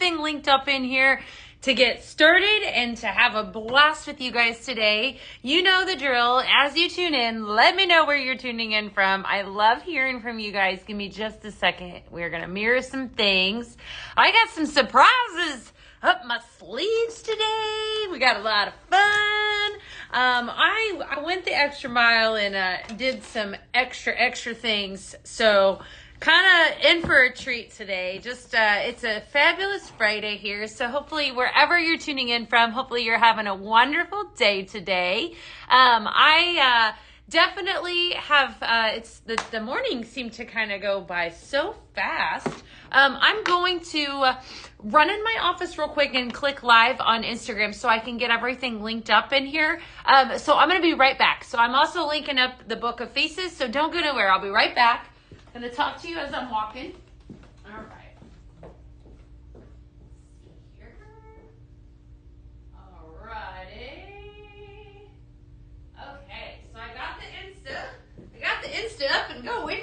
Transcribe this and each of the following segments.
everything linked up in here to get started and to have a blast with you guys today. You know the drill. As you tune in, let me know where you're tuning in from. I love hearing from you guys. Give me just a second. We're going to mirror some things. I got some surprises up my sleeves today. We got a lot of fun. I went the extra mile and did some extra things. So kind of in for a treat today. Just it's a fabulous Friday here. So hopefully wherever you're tuning in from, hopefully you're having a wonderful day today. I definitely have it's the mornings seem to kind of go by so fast. I'm going to run in my office real quick and click live on Instagram so I can get everything linked up in here. So I'm going to be right back. So I'm also linking up the Book of Faces, so don't go nowhere. I'll be right back. I'm going to talk to you as I'm walking. All right. Here. All righty. Okay, so I got the Insta up and going.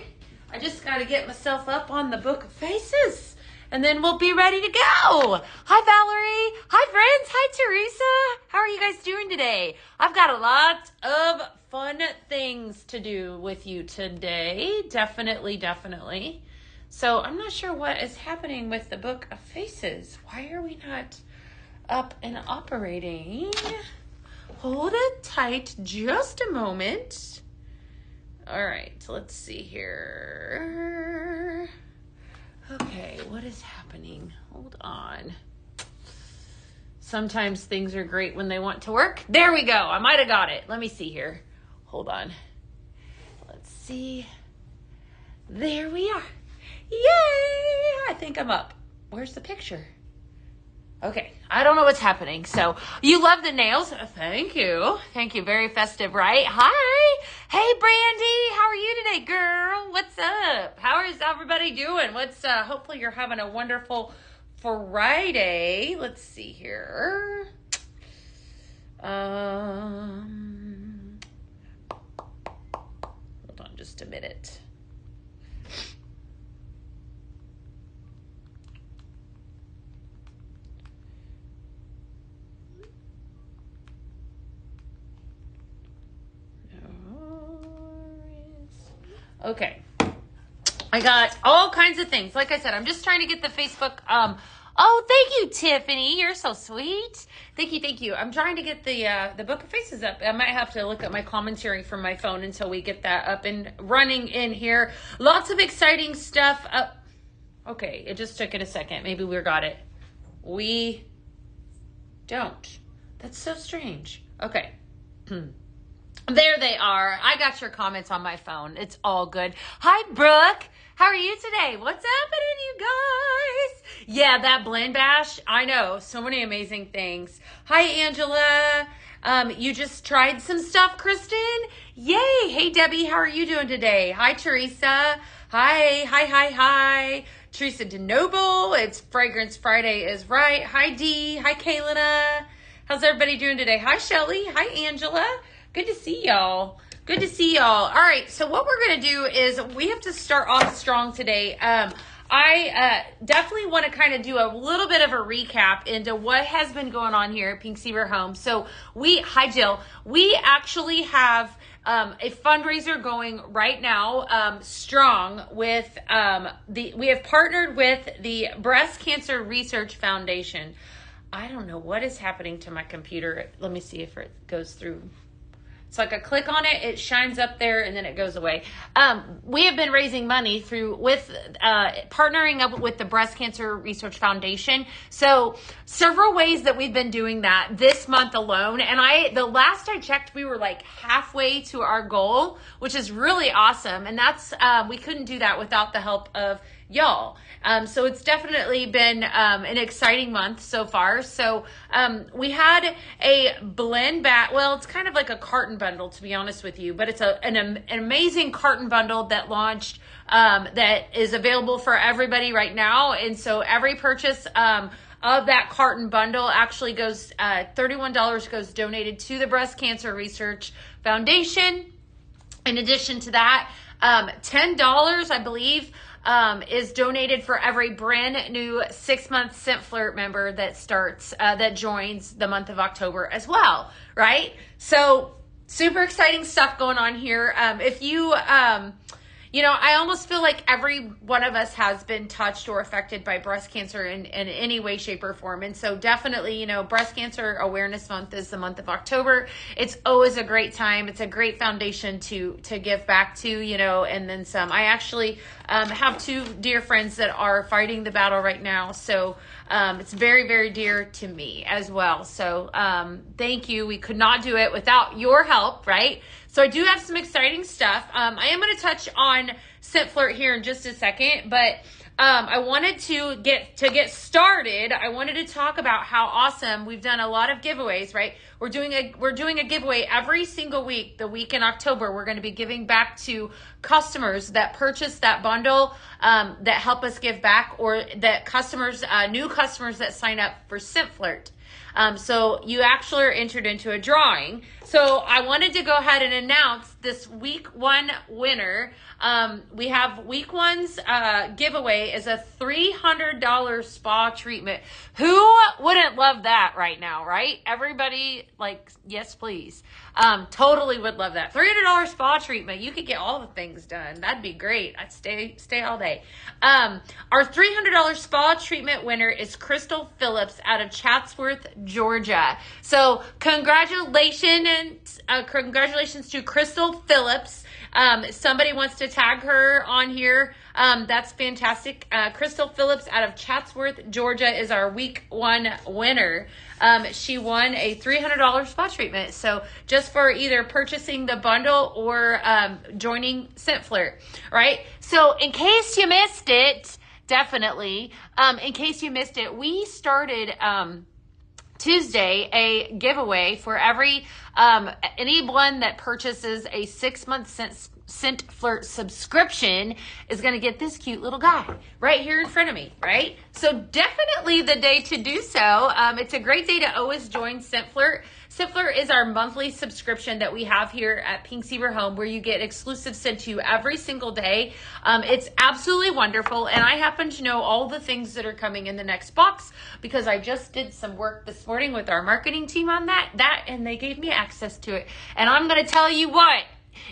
I just got to get myself up on the Book of Faces, and then we'll be ready to go. Hi, Valerie. Hi, friends. Hi, Teresa. How are you guys doing today? I've got a lot of fun things to do with you today. Definitely. So I'm not sure what is happening with the Book of Faces. Why are we not up and operating? Hold it tight just a moment. All right, let's see here. Okay, what is happening? Hold on. Sometimes things are great when they want to work. There we go. I might have got it. Let me see here. Hold on. Let's see. There we are. Yay! I think I'm up. Where's the picture? Okay, I don't know what's happening. So you love the nails. Thank you. Very festive, right? Hi. Hey, Brandy. How are you today, girl? What's up? How is everybody doing? Hopefully you're having a wonderful Friday. Let's see here. Hold on just a minute. Okay. I got all kinds of things. Like I said, I'm just trying to get the Facebook. Oh, thank you, Tiffany. You're so sweet. Thank you. I'm trying to get the Book of Faces up. I might have to look at my commentary from my phone until we get that up and running in here. Lots of exciting stuff. Okay, it just took it a second. Maybe we got it. We don't. That's so strange. Okay. There they are. I got your comments on my phone. It's all good. Hi, Brooke. How are you today? What's happening, you guys? Yeah, that blend bash. I know. So many amazing things. Hi, Angela. You just tried some stuff, Kristen? Yay. Hey, Debbie. How are you doing today? Hi, Teresa. Hi. Teresa DeNoble. It's Fragrance Friday is right. Hi, Dee. Hi, Kaylina. How's everybody doing today? Hi, Shelly. Hi, Angela. Good to see y'all. All right, so what we're going to do is we have to start off strong today. I definitely want to kind of do a little bit of a recap into what has been going on here at Pink Seaver Home. So hi, Jill. We actually have a fundraiser going right now, strong with we have partnered with the Breast Cancer Research Foundation. I don't know what is happening to my computer. Let me see if it goes through. So I could click on it, it shines up there, and then it goes away. We have been raising money partnering up with the Breast Cancer Research Foundation. So several ways that we've been doing that this month alone. And the last I checked, we were like halfway to our goal, which is really awesome. And that's we couldn't do that without the help of y'all. So it's definitely been an exciting month so far. So we had a blend back. Well, it's kind of like a carton bundle, to be honest with you, but it's an amazing carton bundle that launched that is available for everybody right now. And so every purchase of that carton bundle actually goes, $31 goes donated to the Breast Cancer Research Foundation. In addition to that, $10, I believe, is donated for every brand new 6-month Scent Flirt member that starts, that joins the month of October as well, right? So super exciting stuff going on here. If you, I almost feel like every one of us has been touched or affected by breast cancer in any way, shape, or form. And so definitely, Breast Cancer Awareness Month is the month of October. It's always a great time. It's a great foundation to give back to, and then some. I actually have 2 dear friends that are fighting the battle right now. So it's very, very dear to me as well. So thank you. We could not do it without your help, right? So I do have some exciting stuff. I am going to touch on Scent Flirt here in just a second, but I wanted to get started. I wanted to talk about how awesome we've done a lot of giveaways, right? We're doing a giveaway every single week. The week in October, we're going to be giving back to customers that purchase that bundle that help us give back, or that customers, new customers that sign up for Scent Flirt. So you actually are entered into a drawing. So I wanted to go ahead and announce this week 1 winner. We have week 1's giveaway is a $300 spa treatment. Who wouldn't love that right now, right? Everybody, yes, please. Totally would love that. $300 spa treatment. You could get all the things done. That'd be great. I'd stay all day. Our $300 spa treatment winner is Crystal Phillips out of Chatsworth, Georgia. So congratulations to Crystal Phillips. Somebody wants to tag her on here. That's fantastic. Crystal Phillips out of Chatsworth, Georgia is our week 1 winner. She won a $300 spa treatment. So just for either purchasing the bundle or joining Scent Flirt, right? So in case you missed it, definitely, in case you missed it, we started Tuesday a giveaway for every anyone that purchases a 6-month Scent Flirt subscription is going to get this cute little guy right here in front of me, right? So definitely the day to do so. It's a great day to always join Scent Flirt. Scent Flirt is our monthly subscription that we have here at Pink Zebra Home, where you get exclusive sent to you every single day. It's absolutely wonderful, and I happen to know all the things that are coming in the next box because I just did some work this morning with our marketing team on that, and they gave me access to it. And I'm going to tell you what.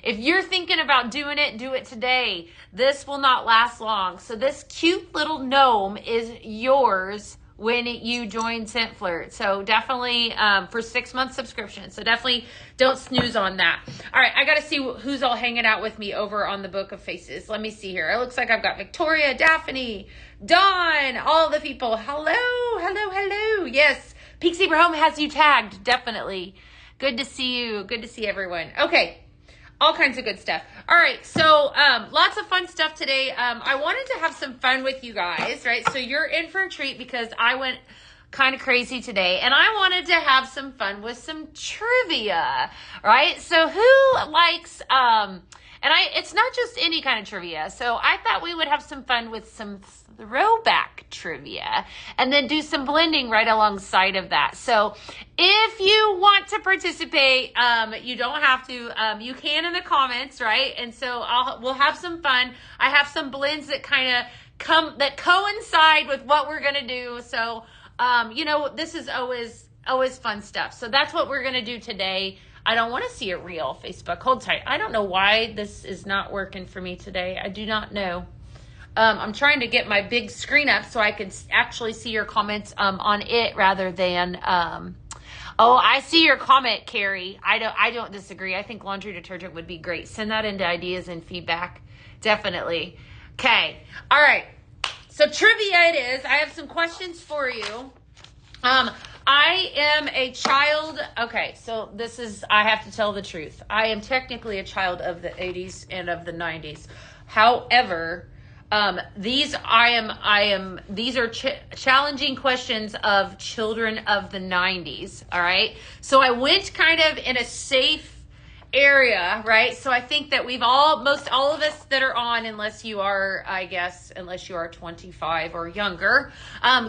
If you're thinking about doing it, do it today. This will not last long. So this cute little gnome is yours when you join Scent Flirt. So definitely for 6-month subscription. So definitely don't snooze on that. All right, I got to see who's all hanging out with me over on the Book of Faces. Let me see here. It looks like I've got Victoria, Daphne, Dawn, all the people. Hello. Yes, Pink Zebra Home has you tagged. Definitely. Good to see you. Good to see everyone. Okay. All kinds of good stuff. All right, so lots of fun stuff today. I wanted to have some fun with you guys, right? So you're in for a treat because I went kind of crazy today, and I wanted to have some fun with some trivia, right? So who likes, it's not just any kind of trivia. So I thought we would have some fun with some throwback trivia and then do some blending right alongside of that. So if you want to participate, you don't have to, you can in the comments, right? And so we'll have some fun. I have some blends that that coincide with what we're going to do. So, this is always fun stuff. So that's what we're going to do today. I don't want to see it real, Facebook. Hold tight. I don't know why this is not working for me today. I do not know. I'm trying to get my big screen up so I can actually see your comments on it rather than oh, I see your comment, Carrie. I don't disagree. I think laundry detergent would be great. Send that into ideas and feedback. Definitely. Okay. All right. So trivia it is. I have some questions for you. I am a child. Okay, so I have to tell the truth. I am technically a child of the 80s and of the 90s. However, these are challenging questions of children of the 90s. All right. So I went kind of in a safe area, right? So I think that most all of us that are on, unless you are 25 or younger,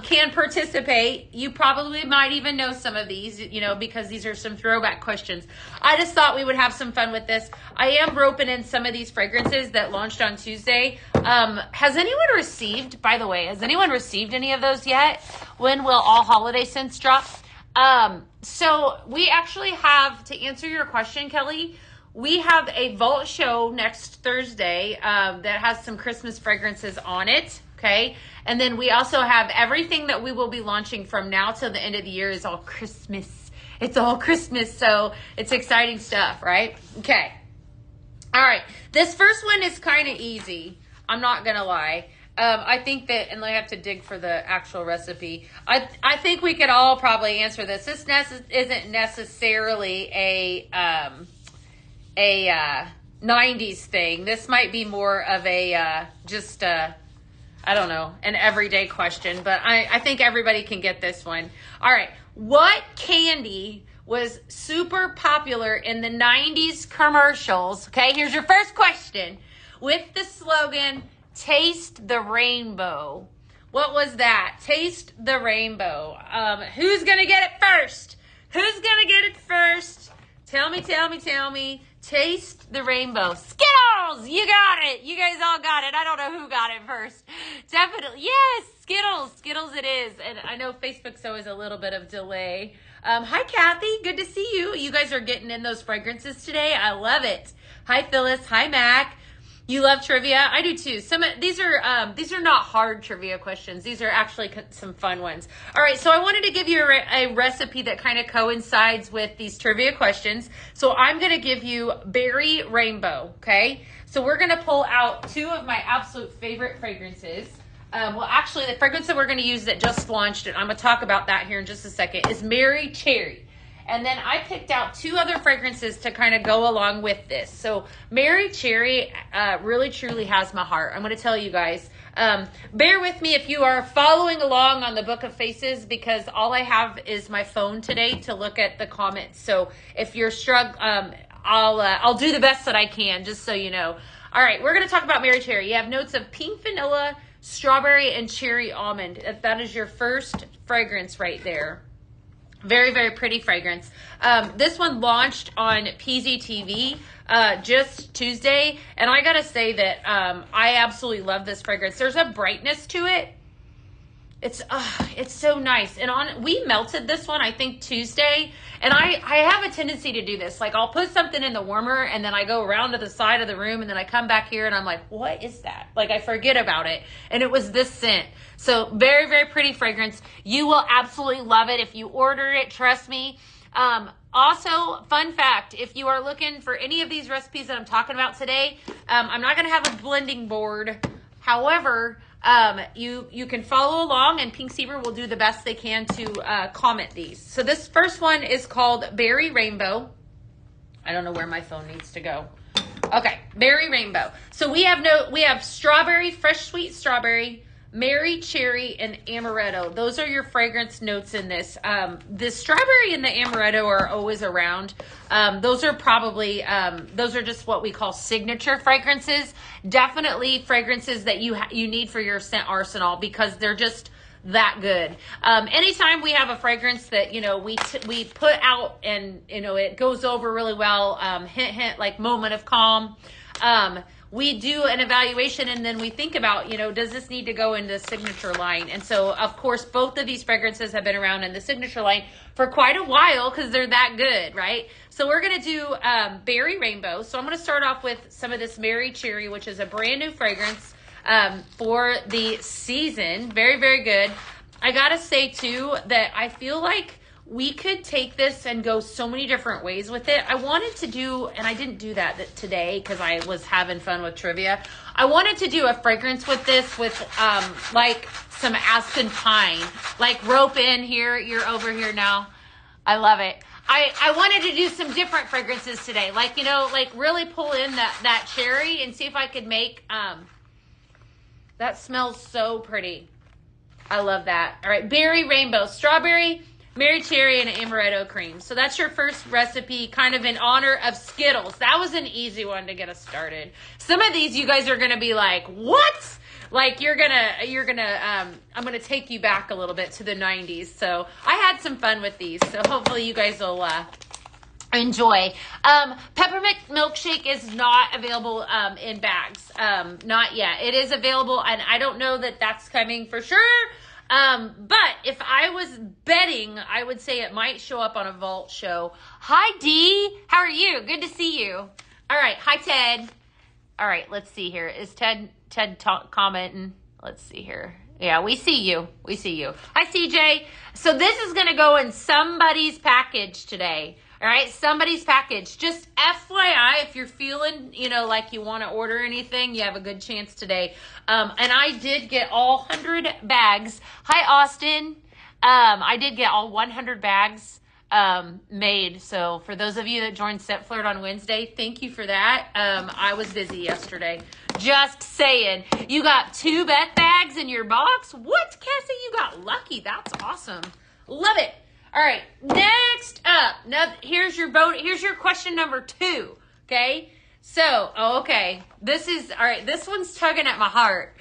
can participate. You probably might even know some of these, because these are some throwback questions. I just thought we would have some fun with this. I am roping in some of these fragrances that launched on Tuesday. Has anyone received any of those yet? When will all holiday scents drop? So we actually have, to answer your question, Kelly, we have a vault show next Thursday that has some Christmas fragrances on it. Okay. And then we also have everything that we will be launching from now till the end of the year is all Christmas. It's all Christmas. So it's exciting stuff, right? Okay. All right. This first one is kind of easy. I'm not going to lie. I think that, and I have to dig for the actual recipe. I think we could all probably answer this. This isn't necessarily a 90s thing. This might be more of a I don't know, an everyday question, but I think everybody can get this one. All right. What candy was super popular in the 90s commercials? Okay, here's your first question. With the slogan, "Taste the rainbow." What was that? Taste the rainbow. Who's going to get it first? Who's going to get it first? Tell me. Taste the rainbow. Skittles! You got it. You guys all got it. I don't know who got it first. Definitely. Yes, Skittles. Skittles it is. And I know Facebook's always a little bit of delay. Hi, Kathy. Good to see you. You guys are getting in those fragrances today. I love it. Hi, Phyllis. Hi, Mac. You love trivia? I do too. These are not hard trivia questions. These are actually some fun ones. All right, so I wanted to give you a recipe that kind of coincides with these trivia questions. So I'm going to give you Berry Rainbow, okay? So we're going to pull out two of my absolute favorite fragrances. Well, actually, the fragrance that we're going to use that just launched, and I'm going to talk about that here in just a second, is Mary Cherry. And then I picked out two other fragrances to kind of go along with this. So Mary Cherry really, truly has my heart. I'm going to tell you guys. Bear with me if you are following along on the Book of Faces, because all I have is my phone today to look at the comments. So if you're struggling, I'll do the best that I can, just so you know. All right, we're going to talk about Mary Cherry. You have notes of pink vanilla, strawberry, and cherry almond. That is your first fragrance right there. Very, very pretty fragrance. This one launched on PZTV just Tuesday, and I gotta say that I absolutely love this fragrance. There's a brightness to it. It's so nice. And we melted this one, I think, Tuesday. And I have a tendency to do this. Like, I'll put something in the warmer, and then I go around to the side of the room, and then I come back here, and I'm like, what is that? Like, I forget about it. And it was this scent. So, very, very pretty fragrance. You will absolutely love it if you order it. Trust me. Also, fun fact, if you are looking for any of these recipes that I'm talking about today, I'm not going to have a blending board. However, you can follow along, and Pink Zebra will do the best they can to comment these. So this first one is called Berry Rainbow. I don't know where my phone needs to go. Okay, Berry Rainbow. So we have strawberry, fresh sweet strawberry, Mary Cherry, and Amaretto. Those are your fragrance notes in this. The strawberry and the Amaretto are always around. Those are probably, those are just what we call signature fragrances. Definitely fragrances that you need for your scent arsenal, because they're just that good. Anytime we have a fragrance that, we put out and, it goes over really well, hint, hint, like moment of calm, we do an evaluation, and then we think about, does this need to go in the signature line? And so, of course, both of these fragrances have been around in the signature line for quite a while, because they're that good, right? So we're going to do Berry Rainbow. So I'm going to start off with some of this Mary Cherry, which is a brand new fragrance for the season. Very, very good. I got to say, too, that I feel like we could take this and go so many different ways with it. I wanted to do, and I didn't do that today because I was having fun with trivia. I wanted to do a fragrance with this with like some aspen pine, like rope in here. You're over here now. I love it. I wanted to do some different fragrances today, like, like really pull in that cherry and see if I could make, that smells so pretty. I love that. All right, Berry Rainbow, strawberry, Mary cherry and amaretto cream. So that's your first recipe, kind of in honor of Skittles. That was an easy one to get us started. Some of these you guys are going to be like, what? Like I'm gonna take you back a little bit to the 90s. So I had some fun with these. So hopefully you guys will enjoy. Peppermint milkshake is not available in bags. Not yet. It is available, and I don't know that that's coming for sure. But if I was betting, I would say it might show up on a vault show. Hi, Dee. How are you? Good to see you. All right. Hi, Ted. All right. Let's see here. Is Ted commenting? Let's see here. Yeah, we see you. We see you. Hi, CJ. So this is going to go in somebody's package today. All right, somebody's package. Just FYI, if you're feeling, like you want to order anything, you have a good chance today. And I did get all 100 bags. Hi, Austin. I did get all 100 bags made. So for those of you that joined Set Flirt on Wednesday, thank you for that. I was busy yesterday. Just saying. You got 2 bet bags in your box? What, Cassie? You got lucky. That's awesome. Love it. All right, next up. Now, here's your question number 2, okay? So, okay. This one's tugging at my heart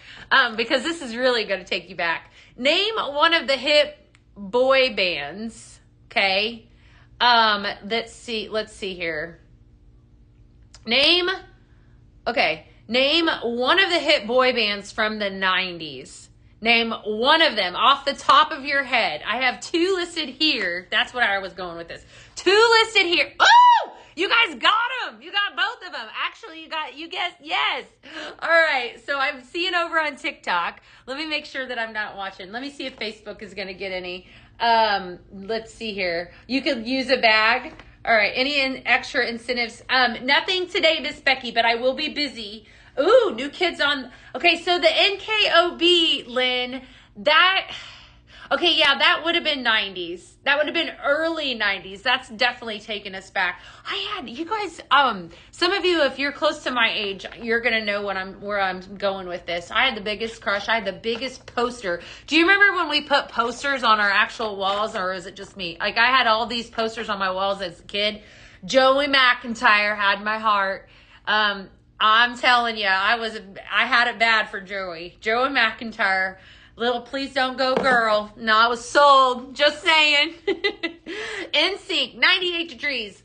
because this is really going to take you back. Name one of the hip boy bands, okay? Let's see here. Name one of the hit boy bands from the 90s. Name one of them off the top of your head. I have 2 listed here. That's what I was going with this. 2 listed here. Oh, you guys got them. You got both of them. Actually, you guessed yes. All right. So I'm seeing over on TikTok. Let me make sure that I'm not watching. Let me see if Facebook is going to get any. Let's see here. You could use a bag. All right. Any extra incentives? Nothing today, Miss Becky, but I will be busy. Ooh, new kids on. Okay, so the NKOB, Lynn, that would have been 90s. That would have been early 90s. That's definitely taken us back. You guys, some of you, if you're close to my age, you're going to know where I'm going with this. I had the biggest crush. I had the biggest poster. Do you remember when we put posters on our actual walls, or is it just me? Like, I had all these posters on my walls as a kid. Joey McIntyre had my heart. I'm telling you, I had it bad for Joey. Joey McIntyre, little please don't go girl. No, I was sold. Just saying. NSYNC, 98 Degrees,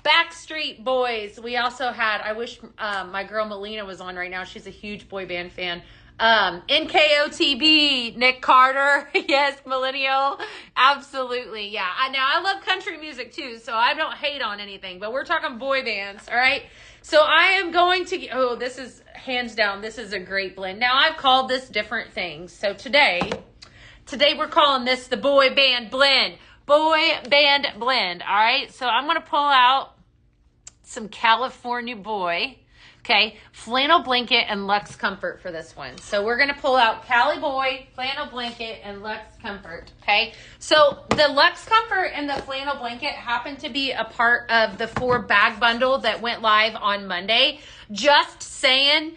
Backstreet Boys. We also had, I wish my girl Melina was on right now. She's a huge boy band fan. NKOTB, Nick Carter. Yes, millennial. Absolutely. Yeah. I love country music too, so I don't hate on anything, but we're talking boy bands. All right. So I am going to, this is hands down, this is a great blend. Now I've called this different things. So today we're calling this the boy band blend. Boy band blend. All right. So I'm going to pull out some California boy. Okay, flannel blanket and Lux Comfort for this one. So we're going to pull out Cali Boy, flannel blanket, and Lux Comfort. Okay, so the Lux Comfort and the flannel blanket happen to be a part of the 4 bag bundle that went live on Monday. Just saying,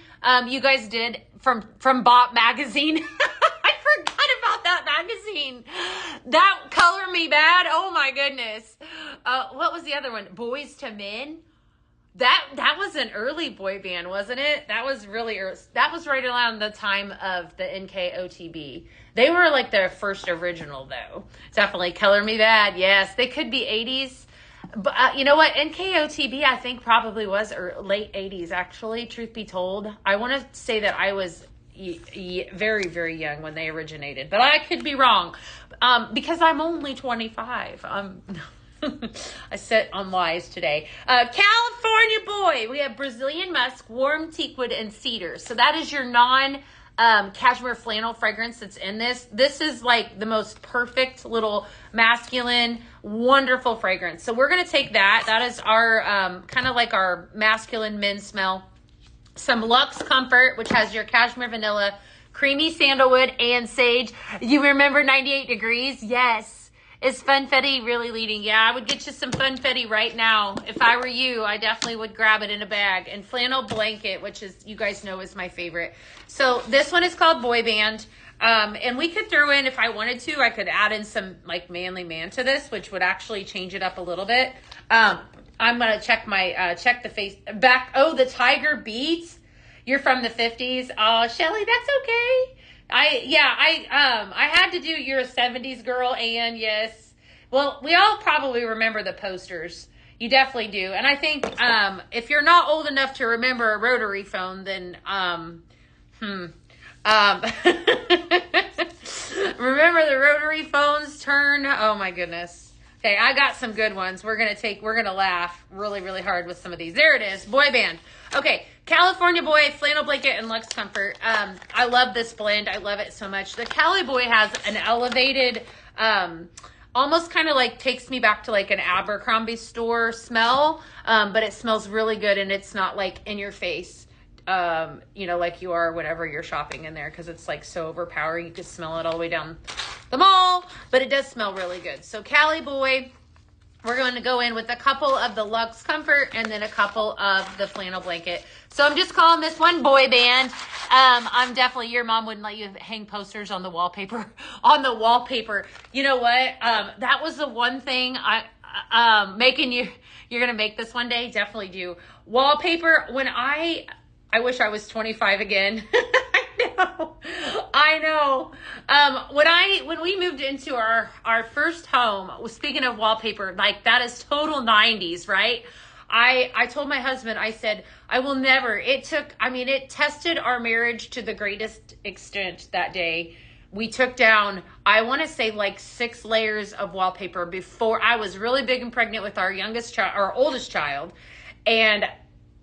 you guys did from Bop Magazine. I forgot about that magazine. That Color Me Bad. Oh my goodness. What was the other one? Boys to Men. That was an early boy band, wasn't it? That was really early. That was right around the time of the NKOTB. They were like their first original, though. Definitely Color Me Bad. Yes, they could be 80s. But you know what? NKOTB, I think, probably was late 80s, actually, truth be told. I want to say that I was very, very young when they originated. But I could be wrong because I'm only 25. I sit on lies today. California Boy. We have Brazilian Musk, Warm Teakwood, and Cedar. So that is your cashmere flannel fragrance that's in this. This is like the most perfect little masculine, wonderful fragrance. So we're going to take that. That is our kind of like our masculine men's smell. Some Lux Comfort, which has your cashmere vanilla, creamy sandalwood, and sage. You remember 98 Degrees? Yes. Is Funfetti really leading? Yeah, I would get you some Funfetti right now. If I were you, I definitely would grab it in a bag. And flannel blanket, which is, you guys know, is my favorite. So this one is called Boy Band. And we could throw in, if I wanted to, I could add in some like manly man to this, which would actually change it up a little bit. I'm going to check my, check the face back. Oh, the Tiger Beats. You're from the 50s. Oh, Shelly, that's okay. I had to do, you're a 70s girl, and yes. Well, we all probably remember the posters. You definitely do. And I think, if you're not old enough to remember a rotary phone, then, remember the rotary phones turn? Oh my goodness. Okay, I got some good ones. We're going to laugh really, really hard with some of these. There it is. Boy band. Okay, California Boy, Flannel Blanket, and Lux Comfort. I love this blend. I love it so much. The Cali Boy has an elevated, almost kind of like takes me back to like an Abercrombie store smell, but it smells really good, and it's not like in your face, like you are whenever you're shopping in there, because it's like so overpowering. You can smell it all the way down the mall, but it does smell really good. So Cali Boy, we're going to go in with a couple of the Lux Comfort and then a couple of the Flannel Blanket. So I'm just calling this one Boy Band. I'm definitely, your mom wouldn't let you hang posters on the wallpaper. You know what? That was the one thing you're going to make this one day. Definitely do. Wallpaper. I wish I was 25 again. I know. When we moved into our first home, speaking of wallpaper, like that is total 90s, right? I told my husband, I said, I will never, it tested our marriage to the greatest extent that day. We took down, I want to say like 6 layers of wallpaper before I was really big and pregnant with our oldest child. And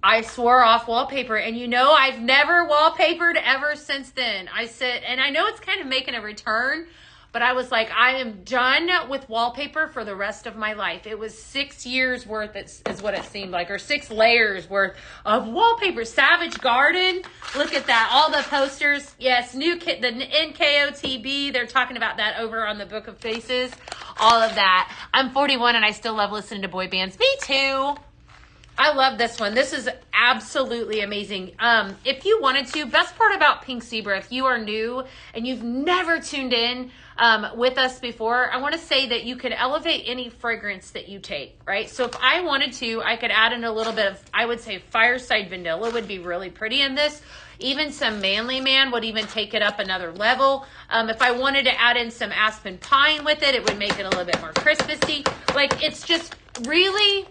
I swore off wallpaper, and I've never wallpapered ever since then. And I know it's kind of making a return, but I was like, I am done with wallpaper for the rest of my life. It was 6 years worth, is what it seemed like, or 6 layers worth of wallpaper. Savage Garden, look at that. All the posters. Yes, the NKOTB, they're talking about that over on the Book of Faces. All of that. I'm 41 and I still love listening to boy bands. Me too. I love this one. This is absolutely amazing. If you wanted to, best part about Pink Zebra, if you are new and you've never tuned in with us before, I want to say that you can elevate any fragrance that you take, right? So if I wanted to, I could add in a little bit of, I would say Fireside Vanilla would be really pretty in this. Even some Manly Man would even take it up another level. If I wanted to add in some Aspen Pine with it, it would make it a little bit more Christmassy. Like, it's just really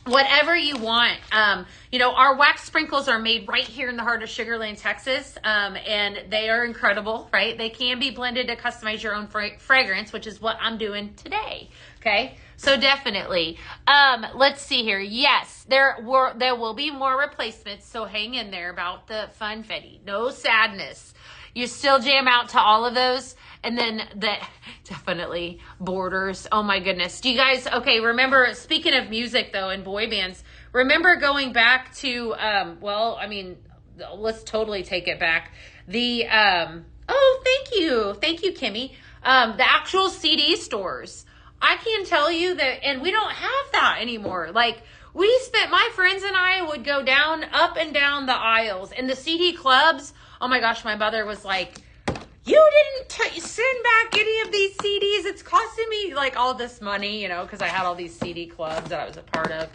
whatever you want. Our wax sprinkles are made right here in the heart of Sugar Land, Texas, and they are incredible, right? They can be blended to customize your own fragrance, which is what I'm doing today. Okay, so definitely. Let's see here. Yes, there will be more replacements, so hang in there about the Funfetti. No sadness. You still jam out to all of those. And then definitely Borders. Oh my goodness. Do you guys, okay, remember, speaking of music though, and boy bands, remember going back to, let's totally take it back. Thank you, Kimmy. The actual CD stores. I can tell you that, and we don't have that anymore. Like, my friends and I would go up and down the aisles, and the CD clubs, oh my gosh, my mother was like, you didn't send back any of these CDs. It's costing me like all this money, because I had all these CD clubs that I was a part of.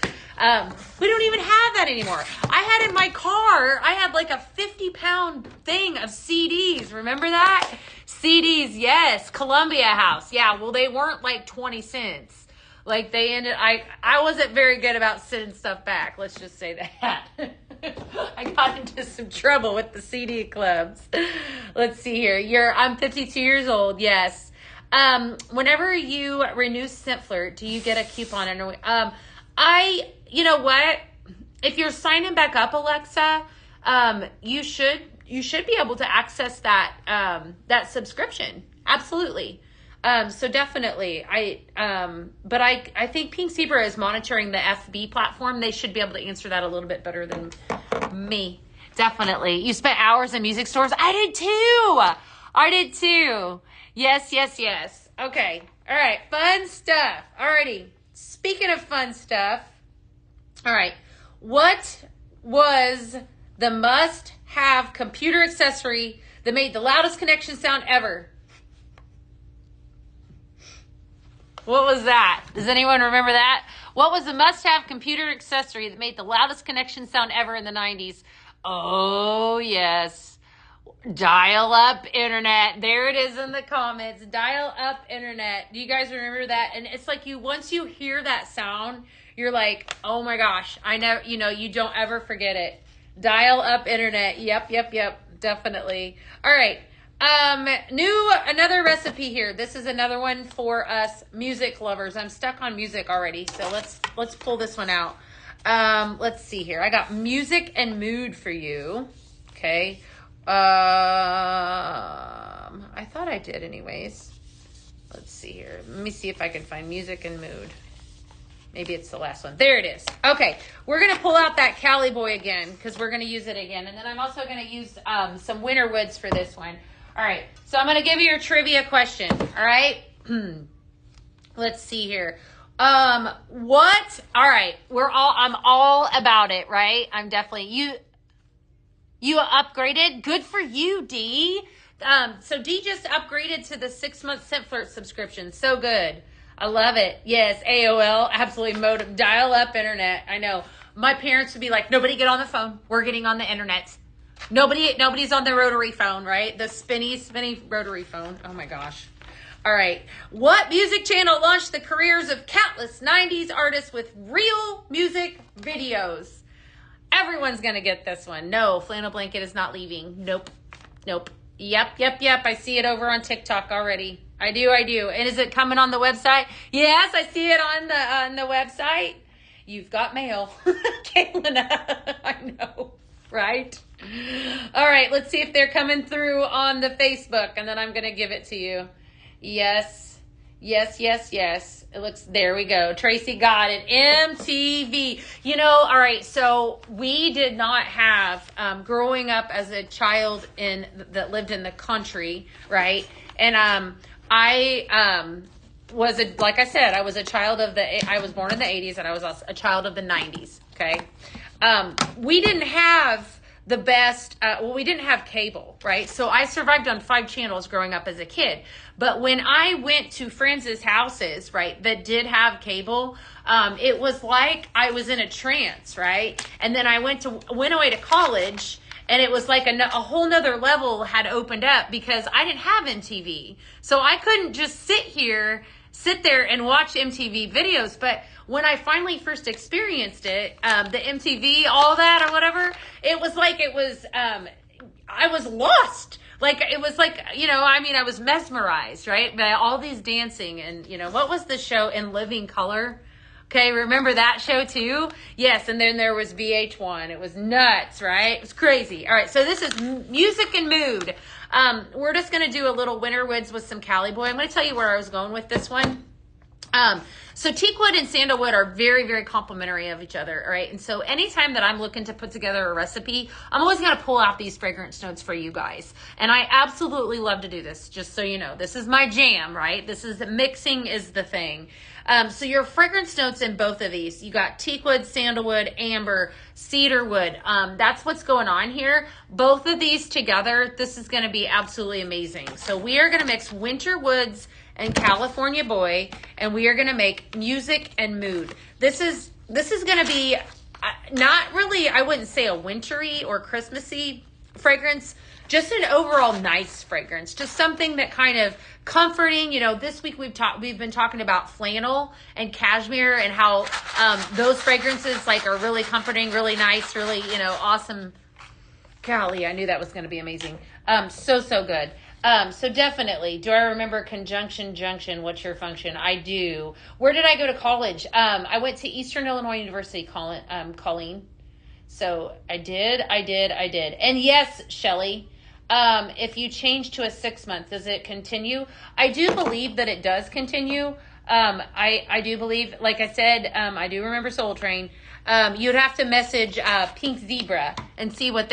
We don't even have that anymore. I had in my car, I had like a 50-pound thing of CDs. Remember that? CDs, yes. Columbia House. Yeah, well, they weren't like 20 cents. Like I wasn't very good about sending stuff back. Let's just say that. I got into some trouble with the CD clubs. Let's see here. I'm 52 years old. Yes. Whenever you renew Scent Flirt, do you get a coupon? You know what? If you're signing back up, Alexa, you should be able to access that subscription. Absolutely. So definitely, but I think Pink Zebra is monitoring the FB platform. They should be able to answer that a little bit better than me. Definitely. You spent hours in music stores. I did too. Yes. Okay. All right. Fun stuff. Alrighty. Speaking of fun stuff. All right. What was the must-have computer accessory that made the loudest connection sound ever? What was that? Does anyone remember that? What was the must-have computer accessory that made the loudest connection sound ever in the 90s? Oh, yes. Dial-up internet. There it is in the comments. Dial-up internet. Do you guys remember that? And it's like once you hear that sound, you're like, oh my gosh, I never, you don't ever forget it. Dial-up internet. Yep. Definitely. All right. Another recipe here. This is another one for us music lovers. I'm stuck on music already, so let's pull this one out. Let's see here. I got music and mood for you. Okay. I thought I did anyways. Let's see here. Let me see if I can find music and mood. Maybe it's the last one. There it is. Okay, we're going to pull out that Cali Boy again because we're going to use it again. And then I'm also going to use some Winter Woods for this one. All right, so I'm going to give you a trivia question. All right, let's see here. What? All right, I'm all about it, right? I'm definitely, you upgraded. Good for you, D. So D just upgraded to the 6-month SimFlirt subscription. So good. I love it. Yes, AOL, absolutely modem, dial-up internet. I know. My parents would be like, nobody get on the phone. We're getting on the internet. Nobody's on the rotary phone, right? The spinny rotary phone. Oh my gosh. All right. What music channel launched the careers of countless 90s artists with real music videos? Everyone's going to get this one. No, Flannel Blanket is not leaving. Nope. Yep. I see it over on TikTok already. I do. And is it coming on the website? Yes, I see it on the website. You've got mail. Kaylin, I know, right? All right, let's see if they're coming through on the Facebook, and then I'm going to give it to you. Yes. It looks, there we go. Tracy got it. MTV. All right, so we did not have, growing up as a child that lived in the country, right? And I was like I said, I was I was born in the 80s, and I was also a child of the 90s, okay? We didn't have the best, we didn't have cable, right? So I survived on 5 channels growing up as a kid. But when I went to friends' houses, right, that did have cable, it was like I was in a trance, right? And then I went away to college, and it was like a whole nother level had opened up because I didn't have MTV. So I couldn't just sit there and watch MTV videos. But when I finally first experienced it, the MTV, all that or whatever, it was like I was lost. Like, it was like, I was mesmerized, right? By all these dancing and, what was the show In Living Color? Okay, remember that show too? Yes, and then there was VH1. It was nuts, right? It was crazy. All right, so this is music and mood. We're just going to do a little Winter Woods with some Cali Boy. I'm going to tell you where I was going with this one. So teakwood and sandalwood are very, very complementary of each other, all right? And so anytime that I'm looking to put together a recipe, I'm always going to pull out these fragrance notes for you guys. And I absolutely love to do this, just so you know. This is my jam, right? Mixing is the thing. So your fragrance notes in both of these, you got teakwood, sandalwood, amber, cedarwood. That's what's going on here. Both of these together, this is going to be absolutely amazing. So we are going to mix Winter Woods and California Boy, and we are going to make music and mood. This is going to be not really, I wouldn't say a wintry or Christmassy fragrance, just an overall nice fragrance, just something that kind of comforting. This week we've been talking about flannel and cashmere and how those fragrances are really comforting, really nice, really awesome. Golly, I knew that was going to be amazing. So good. So definitely, do I remember conjunction junction? What's your function? I do. Where did I go to college? I went to Eastern Illinois University, Colleen. So I did. And yes, Shelly, if you change to a 6-month, does it continue? I do believe that it does continue. I do believe, like I said, I do remember Soul Train. You'd have to message Pink Zebra and see but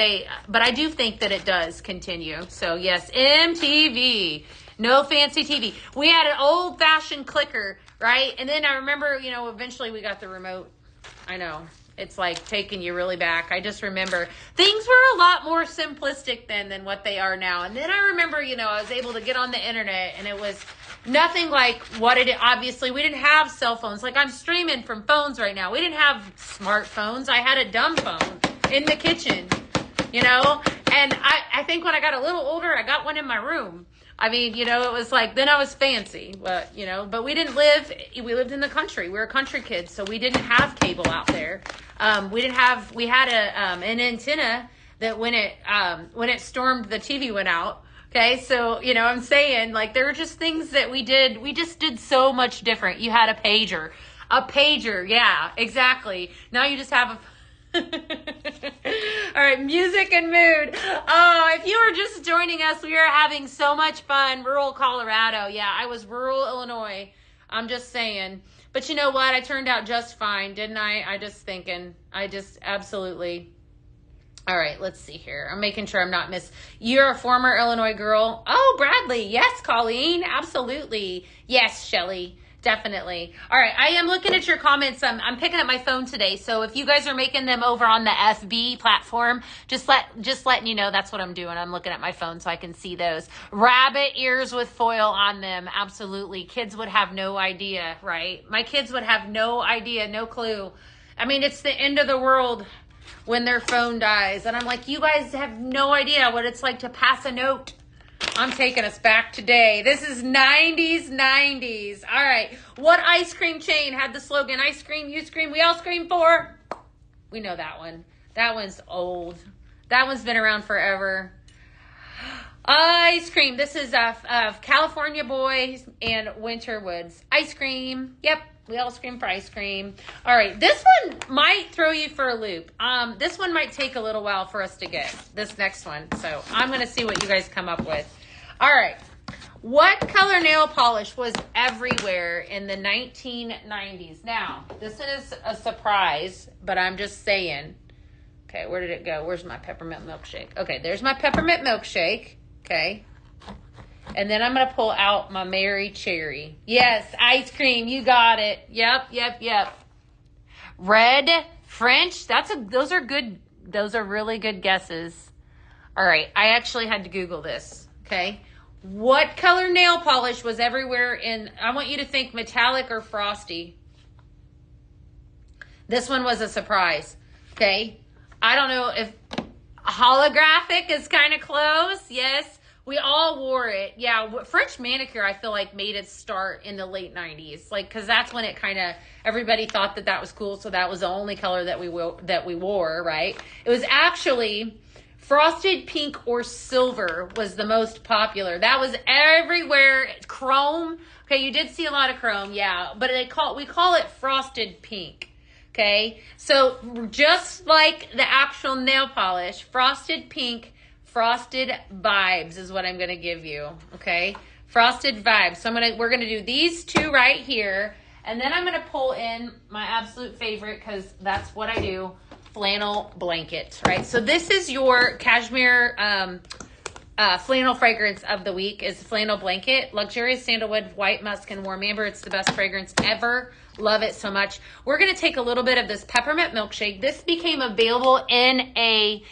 I do think that it does continue. So yes, MTV, no fancy TV. We had an old-fashioned clicker, right? And then I remember, eventually we got the remote. I know. It's like taking you really back. I just remember things were a lot more simplistic then than what they are now. And then I remember, you know, I was able to get on the internet and it was nothing like what it, obviously we didn't have cell phones. Like I'm streaming from phones right now. We didn't have smartphones. I had a dumb phone in the kitchen, you know, and I think when I got a little older, I got one in my room. I mean, you know, it was like, then I was fancy, but, you know, but we we lived in the country. We were country kids, so we didn't have cable out there. We had an antenna that when it stormed, the TV went out. Okay. So, you know, I'm saying like, there were just things that we just did so much different. You had a pager. Yeah, exactly. Now you just have a all right, music and mood. Oh, if you were just joining us, we are having so much fun. Rural Colorado. Yeah, I was rural Illinois. I'm just saying. But you know what? I turned out just fine, didn't I? I just absolutely. All right, let's see here. I'm making sure I'm not You're a former Illinois girl. Oh, Bradley. Yes, Colleen. Absolutely. Yes, Shelly. Definitely. All right. I am looking at your comments. I'm picking up my phone today. So if you guys are making them over on the FB platform, just letting you know that's what I'm doing. I'm looking at my phone so I can see those. Rabbit ears with foil on them. Absolutely. Kids would have no idea, right? My kids would have no idea, no clue. I mean, it's the end of the world when their phone dies. And I'm like, you guys have no idea what it's like to pass a note. I'm taking us back today. This is 90s. All right. What ice cream chain had the slogan, ice cream, you scream, we all scream for? We know that one. That one's old. That one's been around forever. Ice cream. This is California Boys and Winterwoods. Ice cream. Yep. We all scream for ice cream. All right. This one might throw you for a loop. This one might take a little while for us to get, this next one. So I'm going to see what you guys come up with. All right. What color nail polish was everywhere in the 1990s? Now, this is a surprise, but I'm just saying. Okay, where did it go? Where's my peppermint milkshake? Okay, there's my peppermint milkshake. Okay. And then I'm going to pull out my Mary Cherry. Yes, ice cream. You got it. Yep. Red French. Those are good. Those are really good guesses. All right. I actually had to Google this. Okay. What color nail polish was everywhere I want you to think metallic or frosty. This one was a surprise. Okay. I don't know if holographic is kind of close. Yes. We all wore it. Yeah, French manicure, I feel like, made its start in the late 90s. Like, because that's when it kind of, everybody thought that was cool, so that was the only color that we wore, right? It was actually frosted pink or silver was the most popular. That was everywhere. Chrome. Okay, you did see a lot of chrome, yeah. But we call it frosted pink. Okay, so just like the actual nail polish, frosted pink, Frosted Vibes is what I'm going to give you, okay? Frosted Vibes. So we're going to do these two right here, and then I'm going to pull in my absolute favorite, because that's what I do, flannel blanket, right? So this is your cashmere flannel fragrance of the week is flannel blanket, luxurious sandalwood, white musk, and warm amber. It's the best fragrance ever. Love it so much. We're going to take a little bit of this peppermint milkshake. This became available in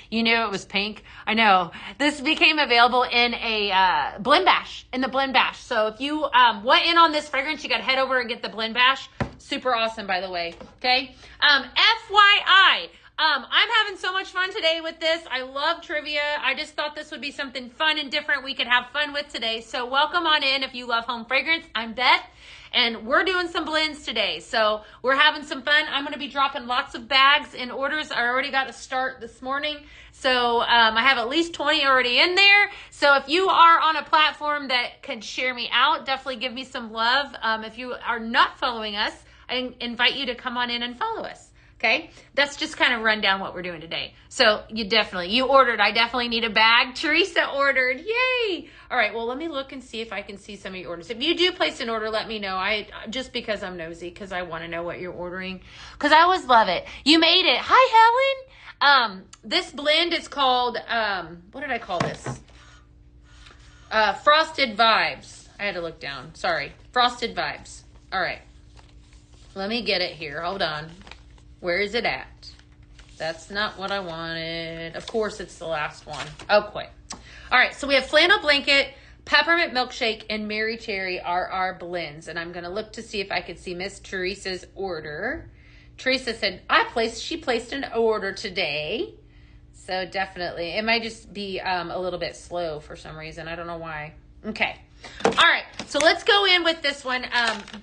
you knew it was pink. I know. This became available in a Blend Bash, in the Blend Bash. So if you want in on this fragrance, you got to head over and get the Blend Bash. Super awesome, by the way. Okay. FYI, I'm having so much fun today with this. I love trivia. I just thought this would be something fun and different we could have fun with today. So welcome on in if you love home fragrance. I'm Beth, and we're doing some blends today. So we're having some fun. I'm going to be dropping lots of bags in orders. I already got a start this morning. So I have at least 20 already in there. So if you are on a platform that can share me out, definitely give me some love. If you are not following us, I invite you to come on in and follow us. Okay, that's just kind of run down what we're doing today. So you ordered. I definitely need a bag. Teresa ordered. Yay. All right. Well, let me look and see if I can see some of your orders. If you do place an order, let me know. Just because I'm nosy, because I want to know what you're ordering, because I always love it. You made it. Hi, Helen. This blend is called, what did I call this? Frosted Vibes. I had to look down. Sorry. Frosted Vibes. All right. Let me get it here. Hold on. Where is it at? That's not what I wanted. Of course, it's the last one. Okay. All right, so we have flannel blanket, peppermint milkshake, and Mary Cherry are our blends. And I'm going to look to see if I could see Miss Teresa's order. Teresa said, she placed an order today. So definitely. It might just be a little bit slow for some reason. I don't know why. Okay. All right. So let's go in with this one.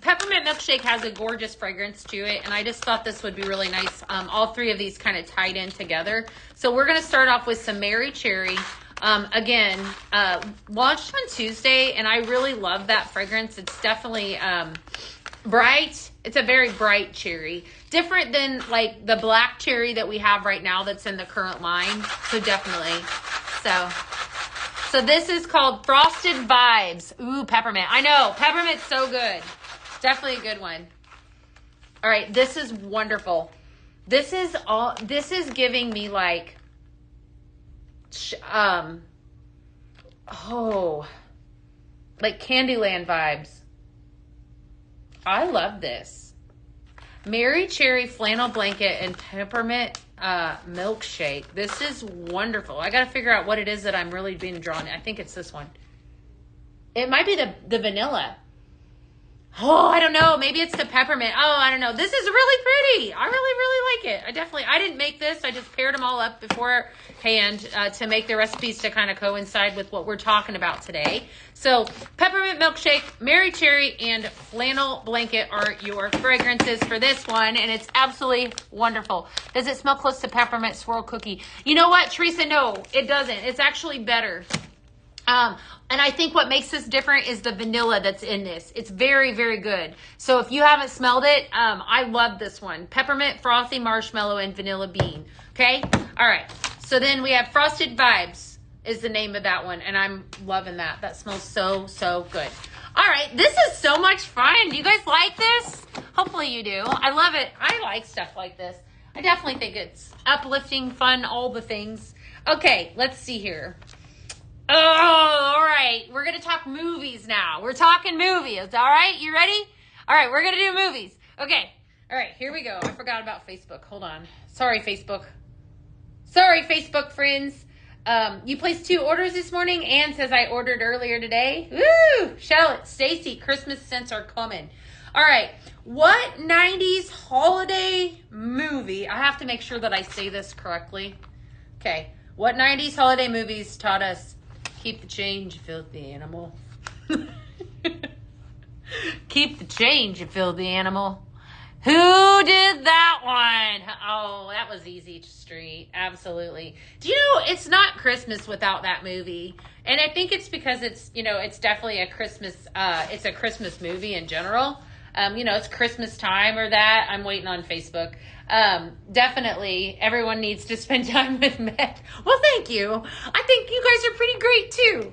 Peppermint milkshake has a gorgeous fragrance to it. And I just thought this would be really nice. All three of these kind of tied in together. So we're going to start off with some Mary Cherry. Again, launched on Tuesday. And I really love that fragrance. It's definitely bright. It's a very bright cherry. Different than like the black cherry that we have right now that's in the current line. So definitely. So this is called Frosted Vibes. Ooh, peppermint. I know. Peppermint's so good. Definitely a good one. All right. This is wonderful. This is giving me like, like Candyland vibes. I love this. Mary Cherry flannel blanket and peppermint milkshake. This is wonderful. I got to figure out what it is that I'm really being drawn. I think it's this one. It might be the vanilla. Oh, I don't know. Maybe it's the peppermint. Oh, I don't know. This is really pretty. I really like it. I didn't make this. I just paired them all up beforehand to make the recipes to kind of coincide with what we're talking about today. So peppermint milkshake, Mary Cherry, and flannel blanket are your fragrances for this one. And it's absolutely wonderful. Does it smell close to peppermint swirl cookie? You know what, Teresa? No, it doesn't. It's actually better. And I think what makes this different is the vanilla that's in this. It's very, very good. So if you haven't smelled it, I love this one. Peppermint, frothy marshmallow, and vanilla bean. Okay? All right. So then we have Frosted Vibes is the name of that one. And I'm loving that. That smells so, so good. All right. This is so much fun. Do you guys like this? Hopefully you do. I love it. I like stuff like this. I definitely think it's uplifting, fun, all the things. Okay. Let's see here. Oh, all right. We're going to talk movies now. We're talking movies. All right. You ready? All right. We're going to do movies. Okay. All right. Here we go. I forgot about Facebook. Hold on. Sorry, Facebook. Sorry, Facebook friends. You placed 2 orders this morning. Ann says I ordered earlier today. Woo! Charlotte, Stacy, Christmas scents are coming. All right. What 90s holiday movie? I have to make sure that I say this correctly. Okay. What 90s holiday movies taught us keep the change, you filthy animal? Keep the change, you filthy animal. Who did that one? Oh, that was Easy Street. Absolutely. Do you know it's not Christmas without that movie? And I think it's because it's, it's definitely a Christmas, it's a Christmas movie in general. It's Christmas time or that. I'm waiting on Facebook. Definitely everyone needs to spend time with Meg. Well, thank you. I think you guys are pretty great too.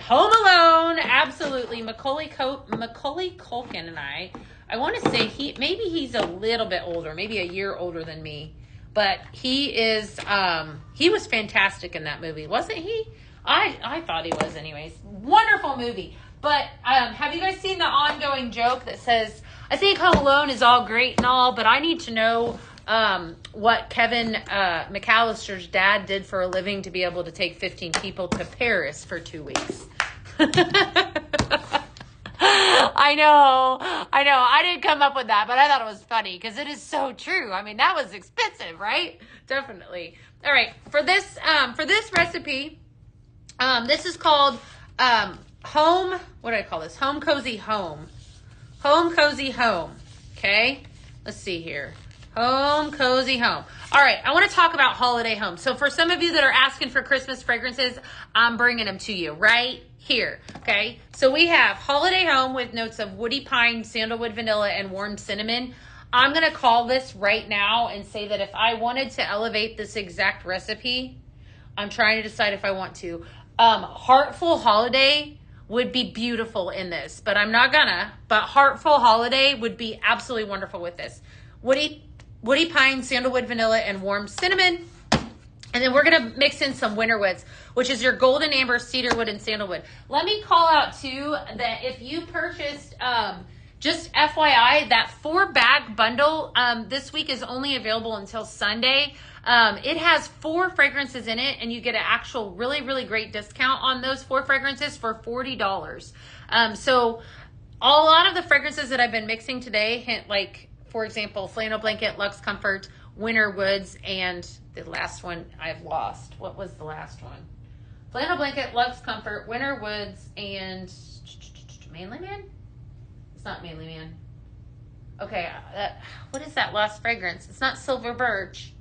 Home Alone. Absolutely. Macaulay Culkin and I want to say he's a little bit older, maybe a year older than me, but he was fantastic in that movie. Wasn't he? I thought he was anyways. Wonderful movie. But have you guys seen the ongoing joke that says, I think Home Alone is all great and all, but I need to know what Kevin McAllister's dad did for a living to be able to take 15 people to Paris for 2 weeks. I know. I didn't come up with that, but I thought it was funny because it is so true. I mean, that was expensive, right? Definitely. All right. For this recipe, this is called Home, what do I call this? Home Cozy Home. Home Cozy Home. Okay? Let's see here. Home Cozy Home. All right. I want to talk about holiday home. So for some of you that are asking for Christmas fragrances, I'm bringing them to you right here. Okay? So we have Holiday Home with notes of woody pine, sandalwood, vanilla, and warm cinnamon. I'm going to call this right now and say that if I wanted to elevate this exact recipe, I'm trying to decide if I want to. Heartful Holiday would be beautiful in this, but I'm not gonna. But Heartful Holiday would be absolutely wonderful with this. Woody pine, sandalwood, vanilla, and warm cinnamon. And then we're gonna mix in some winter woods, which is your golden amber, cedarwood, and sandalwood. Let me call out too that if you purchased just FYI, that 4-bag bundle this week is only available until Sunday. It has 4 fragrances in it, and you get an actual really, really great discount on those 4 fragrances for $40. So a lot of the fragrances that I've been mixing today, like, for example, Flannel Blanket, Luxe Comfort, Winter Woods, and the last one I've lost. What was the last one? Flannel Blanket, Luxe Comfort, Winter Woods, and Manly Man? It's not Manly Man. Okay, what is that last fragrance? It's not Silver Birch.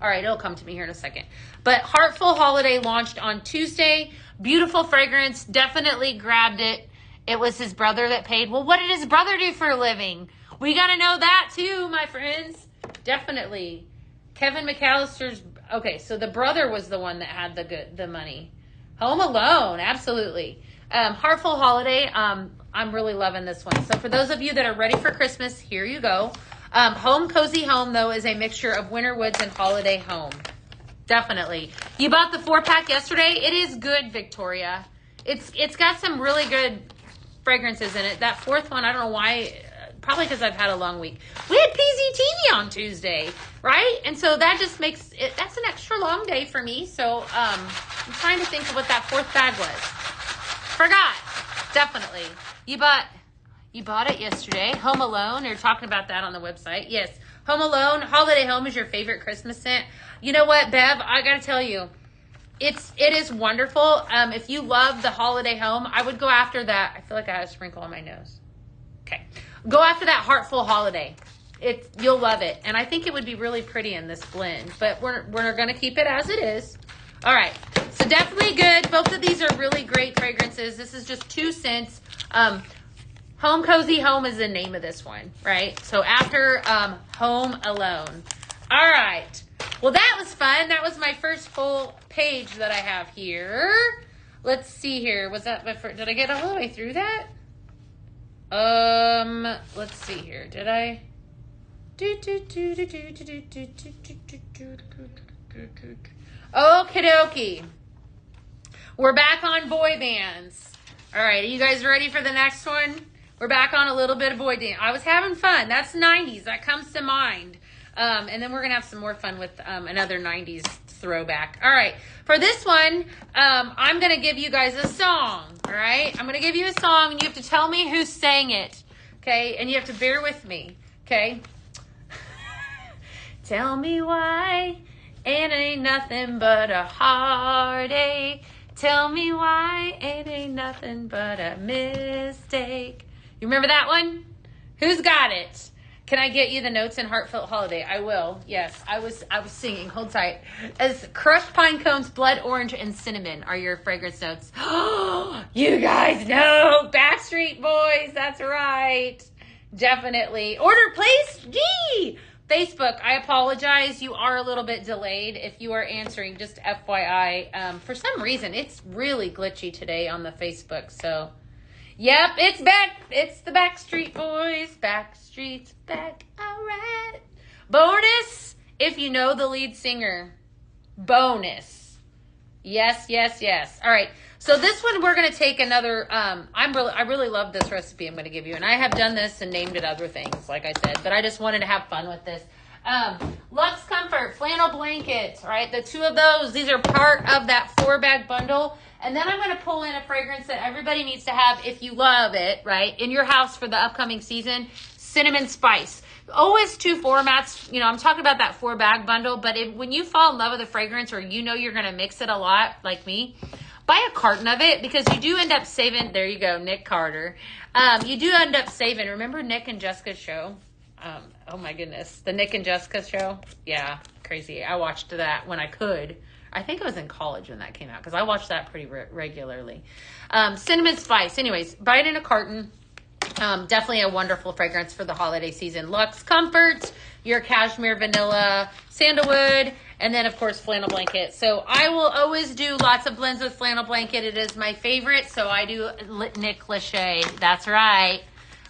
All right, it'll come to me here in a second. But Heartful Holiday launched on Tuesday. Beautiful fragrance. Definitely grabbed it. It was his brother that paid. Well, what did his brother do for a living? We got to know that too, my friends. Definitely. Kevin McAllister's. Okay, so the brother was the one that had the money. Home Alone, absolutely. Heartful Holiday. I'm really loving this one. So for those of you that are ready for Christmas, here you go. Home Cozy Home, though, is a mixture of Winter Woods and Holiday Home. Definitely. You bought the 4-pack yesterday. It is good, Victoria. It's got some really good fragrances in it. That 4th one, I don't know why. Probably because I've had a long week. We had PZTV on Tuesday, right? And so that just makes it, that's an extra long day for me. So I'm trying to think of what that 4th bag was. Forgot. Definitely. You bought it yesterday. Home Alone. You're talking about that on the website. Yes. Home Alone. Holiday Home is your favorite Christmas scent. You know what, Bev? I got to tell you, it is wonderful. If you love the Holiday Home, I would go after that. I feel like I had a sprinkle on my nose. Okay. Go after that Heartful Holiday. You'll love it. And I think it would be really pretty in this blend. But we're going to keep it as it is. All right. So definitely good. Both of these are really great fragrances. This is just 2 cents. Home Cozy Home is the name of this one, right? So after Home Alone. All right. Well, that was fun. That was my first full page that I have here. Let's see here. Was that my first? Did I get all the way through that? Let's see here. Did I? Okie dokie. We're back on boy bands. All right, are you guys ready for the next one? We're back on a little bit of boy dance. I was having fun. That's 90s. That comes to mind. And then we're going to have some more fun with another 90s throwback. All right, for this one, I'm going to give you guys a song. All right, I'm going to give you a song, and you have to tell me who sang it. Okay, and you have to bear with me. Okay. Tell me why it ain't nothing but a heartache. Tell me why it ain't nothing but a mistake. You remember that one? Who's got it? Can I get you the notes in Heartfelt Holiday? I will. Yes, I was singing. Hold tight. As crushed pine cones, blood orange, and cinnamon are your fragrance notes. You guys know Backstreet Boys. That's right. Definitely. Order place. Gee. Facebook, I apologize. You are a little bit delayed if you are answering, just FYI. For some reason, it's really glitchy today on the Facebook. So, yep, it's back. It's the Backstreet Boys. Backstreet's back. All right. Bonus, if you know the lead singer. Bonus. Yes, yes, yes. All right. So this one, we're going to take another, I really love this recipe I'm going to give you. And I have done this and named it other things, like I said. But I just wanted to have fun with this. Luxe Comfort, Flannel Blanket, right? The 2 of those, these are part of that 4-bag bundle. And then I'm going to pull in a fragrance that everybody needs to have if you love it, right? In your house for the upcoming season, Cinnamon Spice. Always 2 formats. You know, I'm talking about that 4-bag bundle. But when you fall in love with a fragrance or you know you're going to mix it a lot, like me, buy a carton of it because you do end up saving. There you go, Nick Carter. You do end up saving. Remember Nick and Jessica's show? Oh my goodness. The Nick and Jessica show? Yeah, crazy. I watched that when I could. I think I was in college when that came out because I watched that pretty regularly. Cinnamon Spice. Anyways, buy it in a carton. Definitely a wonderful fragrance for the holiday season. Luxe Comfort, your cashmere vanilla, sandalwood, and then, of course, Flannel Blanket. So I will always do lots of blends with Flannel Blanket. It is my favorite. So I do Nick Lachey. That's right.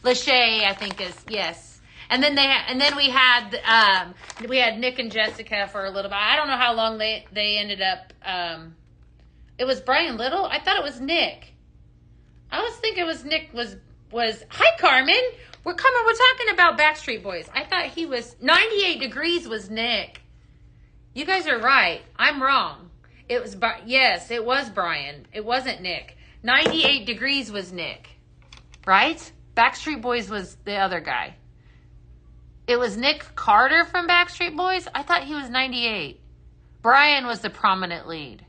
Lachey, I think is, yes. And then we had Nick and Jessica for a little bit. I don't know how long they ended up. It was Brian Little. I thought it was Nick. I was thinking it was Nick hi, Carmen. We're talking about Backstreet Boys. I thought he was 98 Degrees was Nick. You guys are right. I'm wrong. Yes, it was Brian. It wasn't Nick. 98 Degrees was Nick. Right? Backstreet Boys was the other guy. It was Nick Carter from Backstreet Boys? I thought he was 98. Brian was the prominent lead.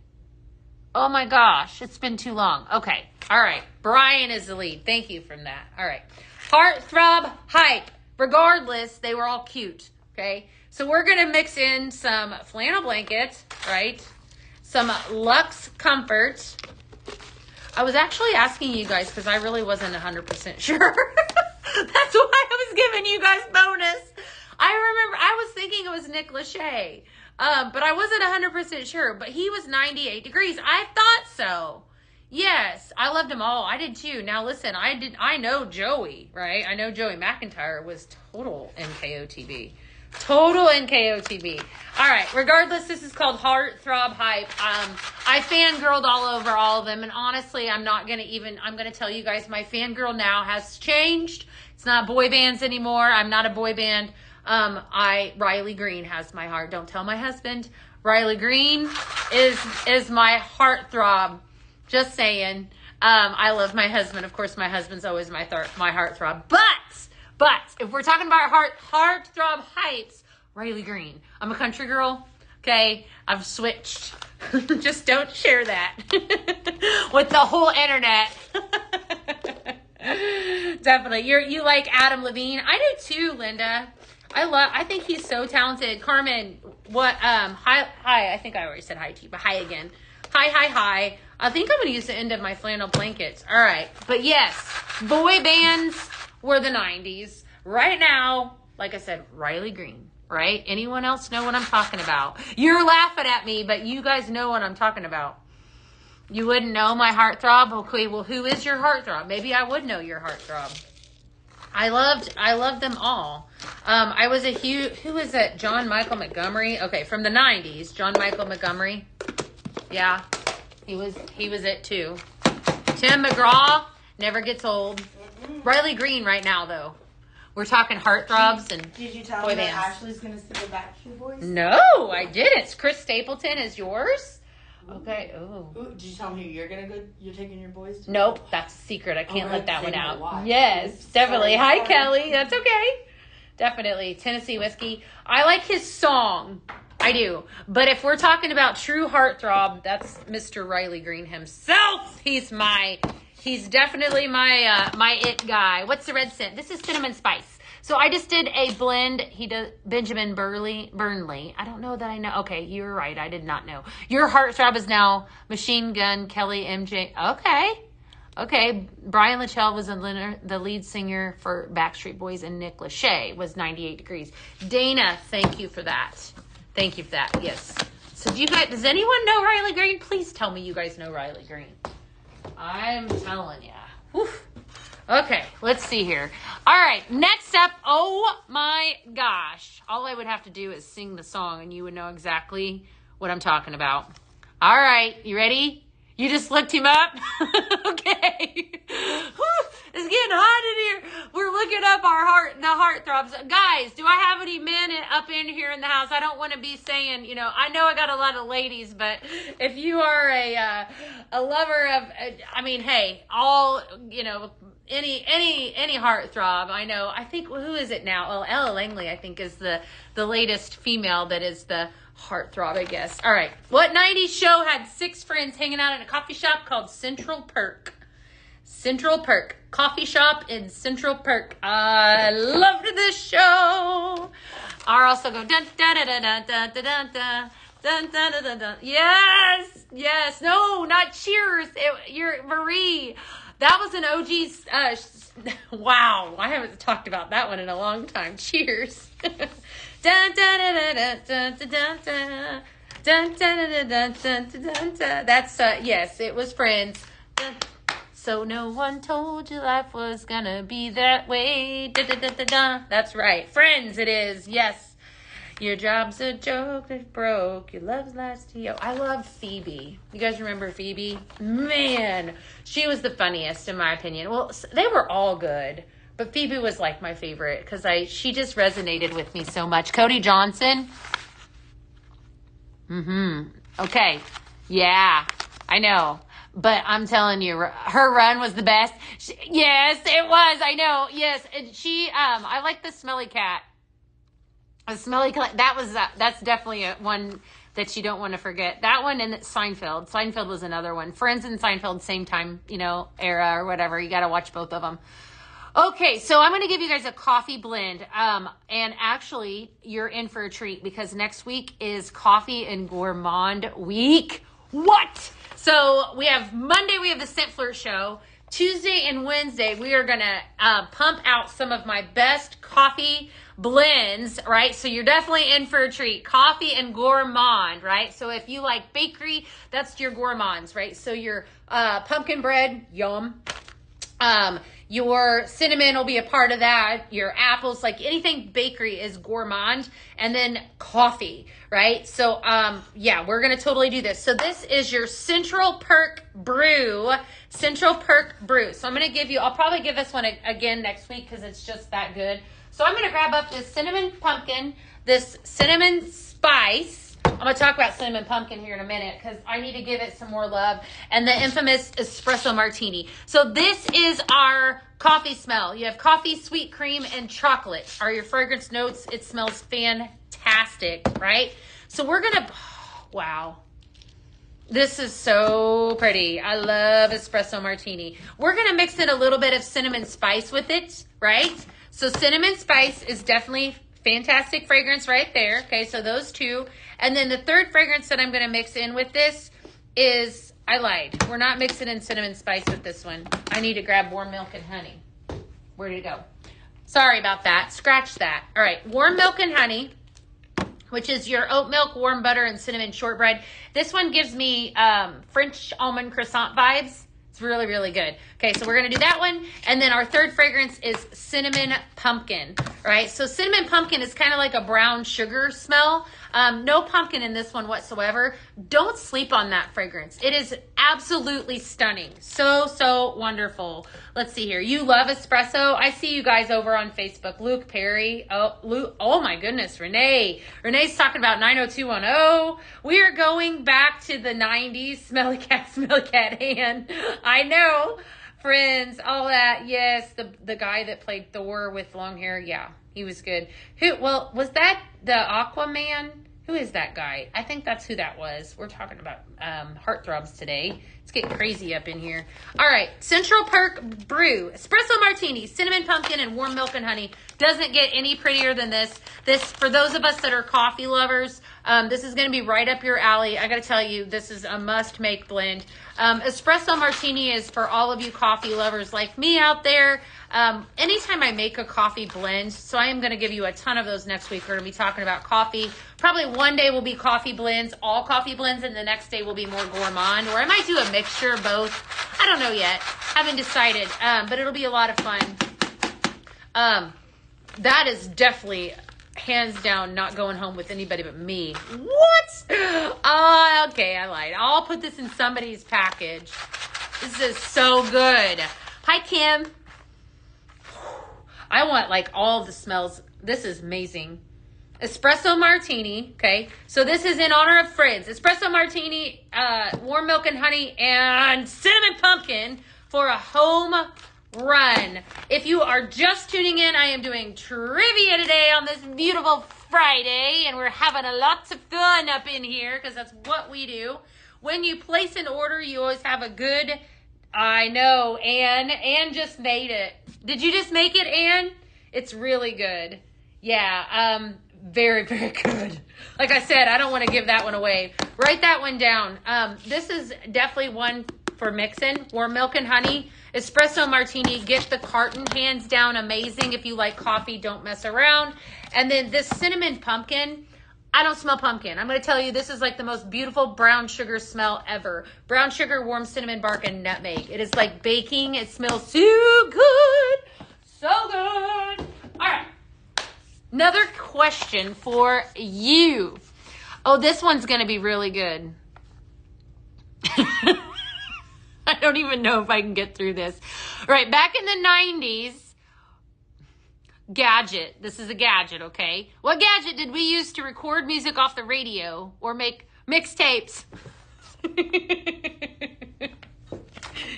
Oh my gosh, it's been too long. Okay, all right. Brian is the lead. Thank you for that. All right. Heartthrob Hype. Regardless, they were all cute, okay? So we're going to mix in some flannel blankets, right? Some Luxe Comfort. I was actually asking you guys because I really wasn't 100% sure. That's why I was giving you guys bonus. I remember I was thinking it was Nick Lachey, but I wasn't 100% sure. But he was 98 Degrees. I thought so. Yes, I loved them all. I did too. Now listen, I know Joey, right? I know Joey McIntyre was total NKOTB. Total NKOTB. All right. Regardless, this is called Heartthrob Hype. I fangirled all over all of them. And honestly, I'm going to tell you guys my fangirl now has changed. It's not boy bands anymore. I'm not a boy band. Riley Green has my heart. Don't tell my husband. Riley Green is my heartthrob. Just saying. I love my husband. Of course, my husband's always my heartthrob. But if we're talking about heartthrob hypes, Riley Green. I'm a country girl. Okay, I've switched. Just don't share that with the whole internet. Definitely. You like Adam Levine? I do too, Linda. I think he's so talented. Carmen, what hi, I think I already said hi to you, but hi again. Hi. I think I'm going to use the end of my flannel blankets. All right. But yes, boy bands were the 90s. Right now, like I said, Riley Green, right? Anyone else know what I'm talking about? You're laughing at me, but you guys know what I'm talking about. You wouldn't know my heartthrob? Okay, well, who is your heartthrob? Maybe I would know your heartthrob. I loved them all. I was who is it? John Michael Montgomery? Okay, from the 90s, John Michael Montgomery. Yeah, he was it too. Tim McGraw never gets old. Riley Green right now, though. We're talking heartthrobs and Did you tell me that Ashley's going to sing the Backstreet Boys? No, I didn't. Chris Stapleton is yours? Okay. Oh. Did you tell me you're taking your boys to? Nope, that's a secret. I can't let that one out. Why. Yes, definitely. Hi, Kelly. That's okay. Definitely. Tennessee Whiskey. I like his song. I do. But if we're talking about true heartthrob, that's Mr. Riley Green himself. He's definitely my it guy. What's the red scent? This is cinnamon spice. So I just did a blend. He does Benjamin Burnley. I don't know that I know. Okay, you're right. I did not know. Your heartthrob is now Machine Gun Kelly MJ. Okay. Brian Lachelle was the lead singer for Backstreet Boys, and Nick Lachey was 98 Degrees. Dana, thank you for that. Thank you for that. Yes. So does anyone know Riley Green? Please tell me you guys know Riley Green. I'm telling ya. Oof. Okay, let's see here. All right, next up, oh my gosh. All I would have to do is sing the song and you would know exactly what I'm talking about. All right, you ready? You just looked him up? Okay. It's getting hot in here. We're looking up the heartthrobs. Guys, do I have any men up in here in the house? I don't want to be saying, I know I got a lot of ladies, but if you are a lover of, hey, all, any heartthrob, I know. I think, who is it now? Oh, Ella Langley, I think, is the latest female that is the heartthrob, I guess. All right. What 90s show had 6 friends hanging out in a coffee shop called Central Perk? Central Perk. Coffee shop in Central Perk. I loved this show. I also go dun dun dun dun dun dun dun dun dun dun dun dun dun. Yes. No, not Cheers. You're Marie. That was an OG. Wow, I haven't talked about that one in a long time. Cheers. Dun dun dun dun dun dun dun dun dun dun dun dun dun. That's yes, it was Friends. So no one told you life was gonna be that way. Da, da, da, da, da. That's right. Friends it is. Yes. Your job's a joke that broke. Your love's last to you. I love Phoebe. You guys remember Phoebe? Man, she was the funniest in my opinion. Well, they were all good, but Phoebe was like my favorite because she just resonated with me so much. Cody Johnson. Okay. Yeah, I know. But I'm telling you, her run was the best. Yes, it was. I know. Yes. And I like the smelly cat. A smelly cat. That's definitely one that you don't want to forget. That one and Seinfeld. Seinfeld was another one. Friends and Seinfeld, same time, era or whatever. You got to watch both of them. Okay, so I'm going to give you guys a coffee blend. And actually, you're in for a treat because next week is Coffee and Gourmand Week. What? So we have Monday, we have the Scent Flirt show. Tuesday and Wednesday, we are going to pump out some of my best coffee blends, right? So you're definitely in for a treat. Coffee and Gourmand, right? So if you like bakery, that's your gourmands, right? So your pumpkin bread, yum. Your cinnamon will be a part of that. Your apples, like anything bakery is gourmand. And then coffee, right? So, yeah, we're going to totally do this. So this is your Central Perk Brew. Central Perk Brew. So I'm going to I'll probably give this one again next week because it's just that good. So I'm going to grab up this cinnamon pumpkin, this cinnamon spice. I'm going to talk about cinnamon pumpkin here in a minute because I need to give it some more love. And the infamous espresso martini. So this is our coffee smell. You have coffee, sweet cream, and chocolate are your fragrance notes. It smells fantastic, right? So we're going to, wow. This is so pretty. I love espresso martini. We're going to mix in a little bit of cinnamon spice with it, right? So cinnamon spice is definitely fantastic fragrance right there. Okay, so those two. And then the third fragrance that I'm going to mix in with this is, I lied. We're not mixing in cinnamon spice with this one. I need to grab warm milk and honey. Where did it go? Sorry about that. Scratch that. All right, warm milk and honey, which is your oat milk, warm butter, and cinnamon shortbread. This one gives me French almond croissant vibes. It's really, really good. Okay, so we're going to do that one. And then our third fragrance is cinnamon pumpkin, right? So cinnamon pumpkin is kind of like a brown sugar smell. No pumpkin in this one whatsoever. Don't sleep on that fragrance. It is absolutely stunning. So, so wonderful. Let's see here. You love espresso. I see you guys over on Facebook. Luke Perry. Oh my goodness. Renee. Renee's talking about 90210. We are going back to the 90s. Smelly cat hand. I know. Friends, all that. Yes, the guy that played Thor with long hair. Yeah, he was good. Was that the Aquaman? Who is that guy? I think that's who that was. We're talking about heartthrobs today. It's getting crazy up in here. All right, Central Perk Brew. Espresso martini, cinnamon pumpkin, and warm milk and honey. Doesn't get any prettier than this. This, for those of us that are coffee lovers, this is going to be right up your alley. I got to tell you, this is a must-make blend. Espresso martini is for all of you coffee lovers like me out there. Anytime I make a coffee blend, so I am going to give you a ton of those next week. We're going to be talking about coffee. Probably one day will be coffee blends, all coffee blends, and the next day will be more gourmand. Or I might do a mixture of both. I don't know yet. Haven't decided, but it'll be a lot of fun. That is definitely, hands down, not going home with anybody but me. What? Okay, I lied. I'll put this in somebody's package. This is so good. Hi, Kim. I want like all the smells. This is amazing. Espresso martini. Okay. So this is in honor of Fritz. Espresso martini, warm milk and honey, and cinnamon pumpkin for a home run. If you are just tuning in, I am doing trivia today on this beautiful Friday, and we're having a lot of fun up in here because that's what we do. When you place an order, you always have a good, I know, Ann just made it. Did you just make it, Ann? It's really good. Yeah, very, very good. Like I said, I don't want to give that one away. Write that one down. This is definitely one for mixing. Warm milk and honey. Espresso martini. Get the carton. Hands down, amazing. If you like coffee, don't mess around. And then this cinnamon pumpkin. I don't smell pumpkin. I'm going to tell you, this is like the most beautiful brown sugar smell ever. Brown sugar, warm cinnamon bark, and nutmeg. It is like baking. It smells so good. So good. All right. Another question for you. Oh, this one's going to be really good. I don't even know if I can get through this. All right, back in the 90s, gadget. This is a gadget, okay? What gadget did we use to record music off the radio or make mixtapes?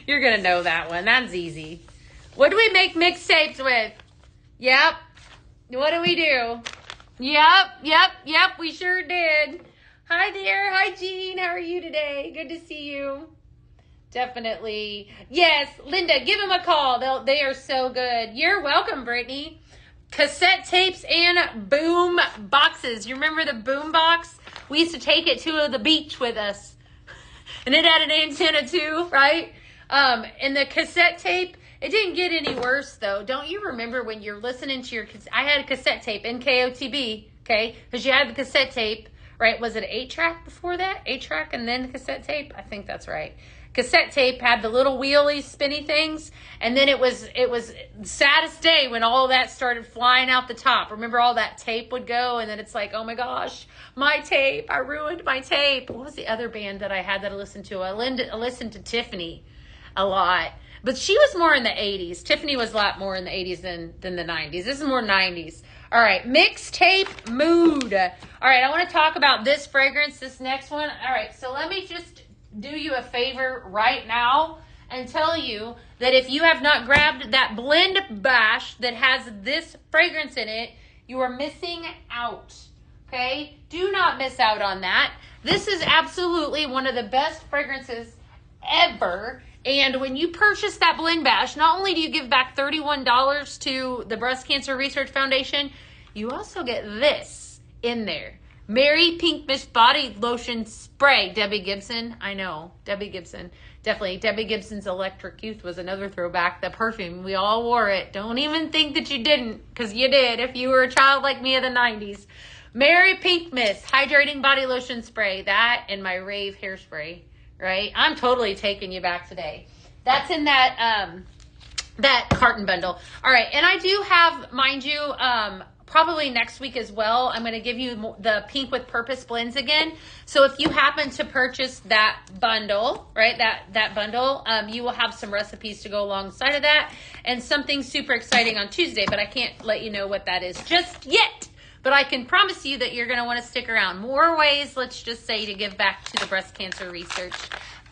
You're going to know that one. That's easy. What do we make mixtapes with? Yep. What do we do? Yep. We sure did. Hi there. Hi, Jean. How are you today? Good to see you. Definitely. Yes, Linda, give them a call. They are so good. You're welcome, Brittany. Cassette tapes and boom boxes. You remember the boom box? We used to take it to the beach with us. And it had an antenna too, right? And the cassette tape, it didn't get any worse though. Don't you remember when you're listening to your, I had a cassette tape, NKOTB, okay? Because you had the cassette tape, right? Was it an 8-track before that? 8-track and then cassette tape? I think that's right. Cassette tape had the little wheelie spinny things, and then it was the saddest day when all that started flying out the top. Remember, all that tape would go, and then it's like, oh my gosh, my tape, I ruined my tape. What was the other band that I had that I listened to? I listened to Tiffany a lot, but she was more in the 80s. Tiffany was a lot more in the 80s than the 90s. This is more 90s. All right, mixtape mood. All right, I want to talk about this fragrance, this next one. All right, so let me just do you a favor right now and tell you that if you have not grabbed that blend bash that has this fragrance in it, you are missing out. Okay? Do not miss out on that. This is absolutely one of the best fragrances ever. And when you purchase that blend bash, not only do you give back $31 to the Breast Cancer Research Foundation, you also get this in there. Mary Pink Mist Body Lotion Spray. Debbie Gibson. I know. Debbie Gibson. Definitely. Debbie Gibson's Electric Youth was another throwback. The perfume. We all wore it. Don't even think that you didn't, because you did if you were a child like me of the 90s. Mary Pink Mist Hydrating Body Lotion Spray. That and my rave hairspray. Right? I'm totally taking you back today. That's in that that carton bundle. All right. And I do have, mind you, probably next week as well, I'm going to give you the Pink with Purpose blends again. So if you happen to purchase that bundle, right, that bundle, you will have some recipes to go alongside of that and something super exciting on Tuesday, but I can't let you know what that is just yet. But I can promise you that you're going to want to stick around. More ways, let's just say, to give back to the Breast Cancer Research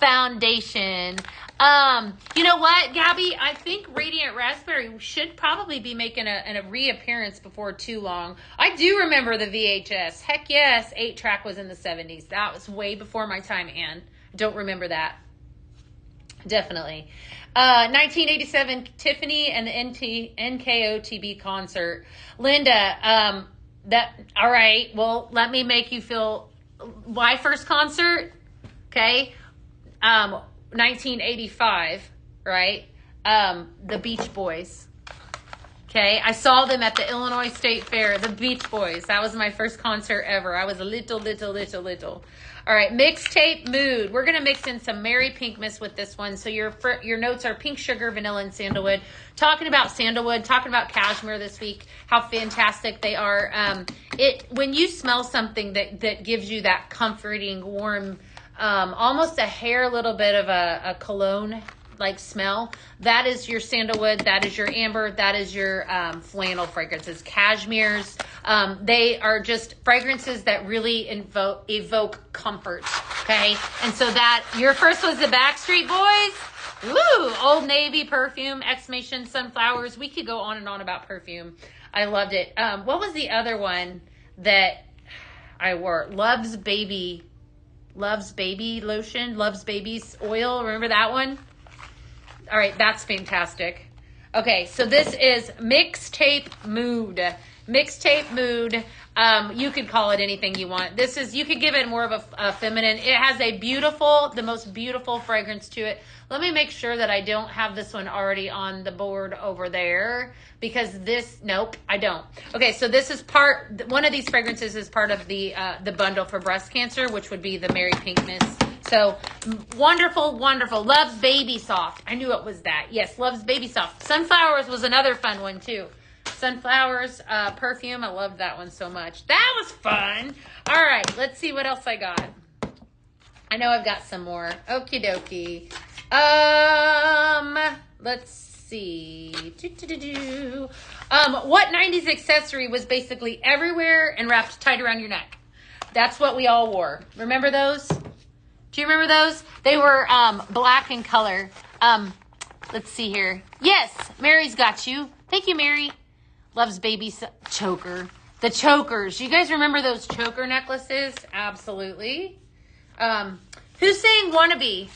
Foundation. You know what, Gabby? I think Radiant Raspberry should probably be making a reappearance before too long. I do remember the VHS. Heck yes, 8-track was in the 70s. That was way before my time, Anne. Don't remember that. Definitely. 1987 Tiffany and the NKOTB concert. Linda, all right, well, let me make you feel, my first concert, okay, 1985, right, the Beach Boys, okay, I saw them at the Illinois State Fair, the Beach Boys. That was my first concert ever. I was a little. All right, mixtape mood. We're going to mix in some Mary Pink Mist with this one. So your notes are pink sugar, vanilla, and sandalwood. Talking about sandalwood, talking about cashmere this week, how fantastic they are. When you smell something that gives you that comforting, warm, almost a hair, little bit of a cologne like smell, that is your sandalwood, that is your amber, that is your flannel fragrances. Cashmeres, they are just fragrances that really evoke comfort, okay? And so that, your first was the Backstreet Boys. Woo! Old Navy perfume, exclamation, sunflowers. We could go on and on about perfume. I loved it. What was the other one that I wore? Love's Baby lotion, Love's Baby's oil. Remember that one? All right, that's fantastic. Okay, so this is mixtape mood. Mixtape mood. You could call it anything you want. This is, you could give it more of a feminine. It has a beautiful, the most beautiful fragrance to it. Let me make sure that I don't have this one already on the board over there, because this, nope, I don't. Okay, so this is one of these fragrances is part of the bundle for breast cancer, which would be the Mary Pink Mist. So wonderful, wonderful. Love's Baby Soft. I knew it was that. Yes, Love's Baby Soft. Sunflowers was another fun one too. Sunflowers perfume. I loved that one so much. That was fun. All right, let's see what else I got. I know I've got some more. Okie dokie. Let's see. What 90s accessory was basically everywhere and wrapped tight around your neck? That's what we all wore. Remember those? Do you remember those? They were black in color. Let's see here. Yes, Mary's got you. Thank you, Mary. Loves baby choker. The chokers. You guys remember those choker necklaces? Absolutely. Who's saying wannabe?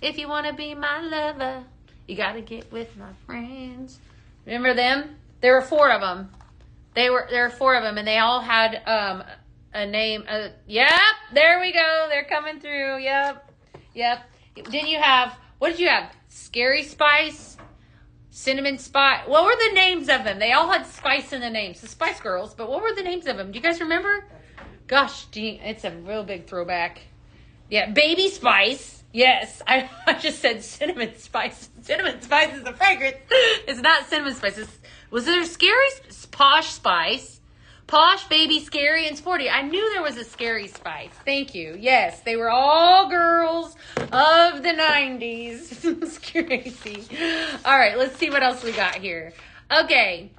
If you want to be my lover, you got to get with my friends. Remember them? There were 4 of them. There were 4 of them, and they all had a name. Yep, there we go. They're coming through. Yep. Didn't you have, what did you have? Scary Spice, Cinnamon Spice. What were the names of them? They all had spice in the names. The Spice Girls, but what were the names of them? Do you guys remember? Gosh, it's a real big throwback. Yeah, Baby Spice. Yes, I just said Cinnamon Spice. Cinnamon Spice is a fragrance. It's not Cinnamon Spice. Was there Scary Posh Spice? Posh, Baby, Scary, and Sporty. I knew there was a Scary Spice. Thank you. Yes, they were all girls of the 90s. It's crazy. All right, let's see what else we got here. Okay.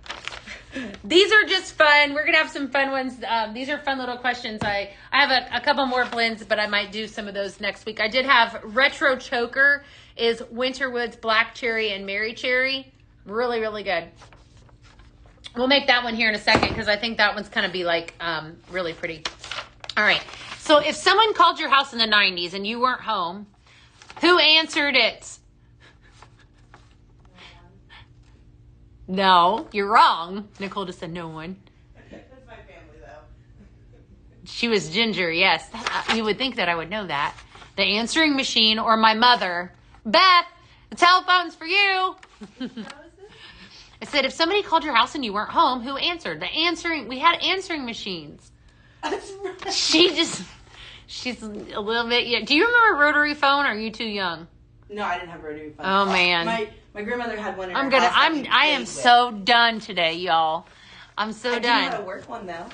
These are just fun. We're going to have some fun ones. These are fun little questions. I have a couple more blends, but I might do some of those next week. I did have Retro Choker is Winterwoods Black Cherry and Mary Cherry. Really, really good. We'll make that one here in a second because I think that one's going to be like really pretty. All right. So if someone called your house in the 90s and you weren't home, who answered it? No, you're wrong. Nicole just said no one. That's my family, though. She was Ginger, yes. You would think that I would know that. The answering machine or my mother. Beth, the telephone's for you. How is this? I said, if somebody called your house and you weren't home, who answered? We had answering machines. That's right. She's a little bit, yeah. Do you remember rotary phone or are you too young? No, I didn't have rotary phone. Oh, man. My grandmother had one in her house. I am so done today, y'all. I'm so done. I do know how to work one, though.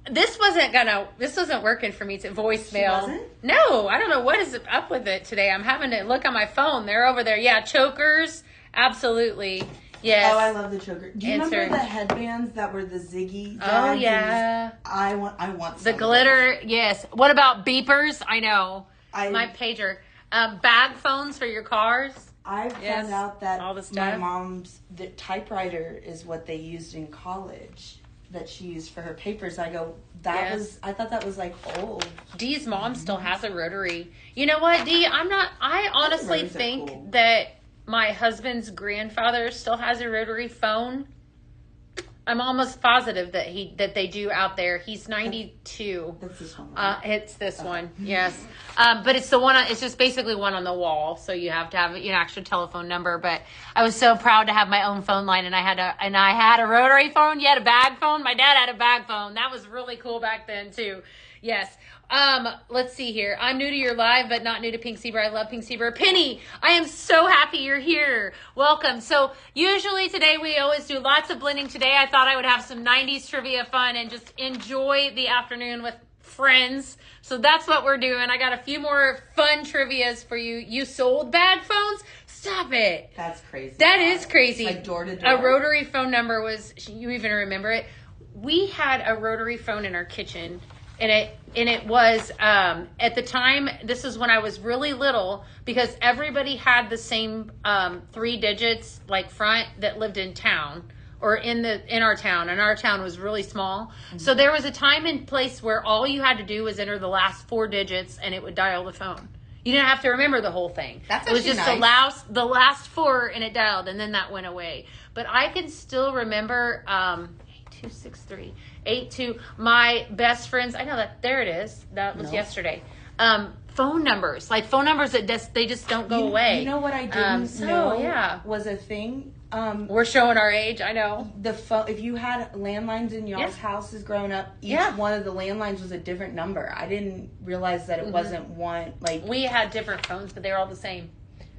This wasn't working for me to voicemail. She wasn't? No, I don't know what is up with it today. I'm having to look on my phone. They're over there. Yeah, chokers. Absolutely. Yes. Oh, I love the choker. Do you remember the headbands that were the Ziggy? Oh, yeah. I want some the glitter. Yes. What about beepers? I know. My pager. Bag phones for your cars. I found out that all the stuff. My mom's typewriter is what they used in college that she used for her papers. I go, I thought that was like old. Dee's mom still has a rotary. You know what, Dee? I honestly think that my husband's grandfather still has a rotary phone. I'm almost positive that they do out there. He's 92. That's this one. Right? It's this one. Yes. But it's the one. It's just basically one on the wall, so you have to have an extra telephone number. But I was so proud to have my own phone line, and I had a rotary phone. You had a bag phone. My dad had a bag phone. That was really cool back then too. Yes. Let's see here. I'm new to your live, but not new to Pink Zebra. I love Pink Zebra. Penny, I am so happy you're here. Welcome. So usually today we always do lots of blending. Today I thought I would have some 90s trivia fun and just enjoy the afternoon with friends. So that's what we're doing. I got a few more fun trivias for you. You sold bag phones? Stop it. That's crazy. That is crazy. Like door to door. A rotary phone number was, you even remember it? We had a rotary phone in our kitchen. And it was, at the time, this is when I was really little, because everybody had the same 3 digits, like front, that lived in town, or in our town, and our town was really small. Mm-hmm. So there was a time and place where all you had to do was enter the last 4 digits, and it would dial the phone. You didn't have to remember the whole thing. That's it was just nice. the last 4, and it dialed, and then that went away. But I can still remember 8263. 82. My best friends. I know that. There it is. That was yesterday. Phone numbers, like phone numbers that they just don't go away. You know what I didn't know was a thing. We're showing our age. I know. The phone. If you had landlines in y'all's houses growing up, each one of the landlines was a different number. I didn't realize that it wasn't one. Like we had different phones, but they were all the same.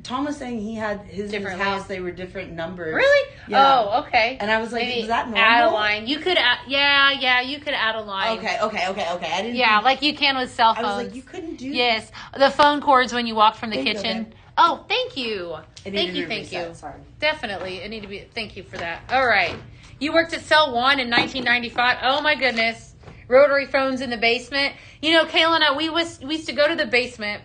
Tom was saying he had his house. They were different numbers. Really? Yeah. Oh, okay. And I was like, Maybe is that normal? add a line. You could add, you could add a line. Okay. I didn't. Yeah, like you can with cell phones. I was like, you couldn't do. Yes, the phone cords when you walk from the There you kitchen. go, Oh, thank you. Thank you. Sorry. Definitely, it need to be. Thank you for that. All right, you worked at Cell One in 1995. Oh my goodness, rotary phones in the basement. You know, Kayla and I, we used to go to the basement,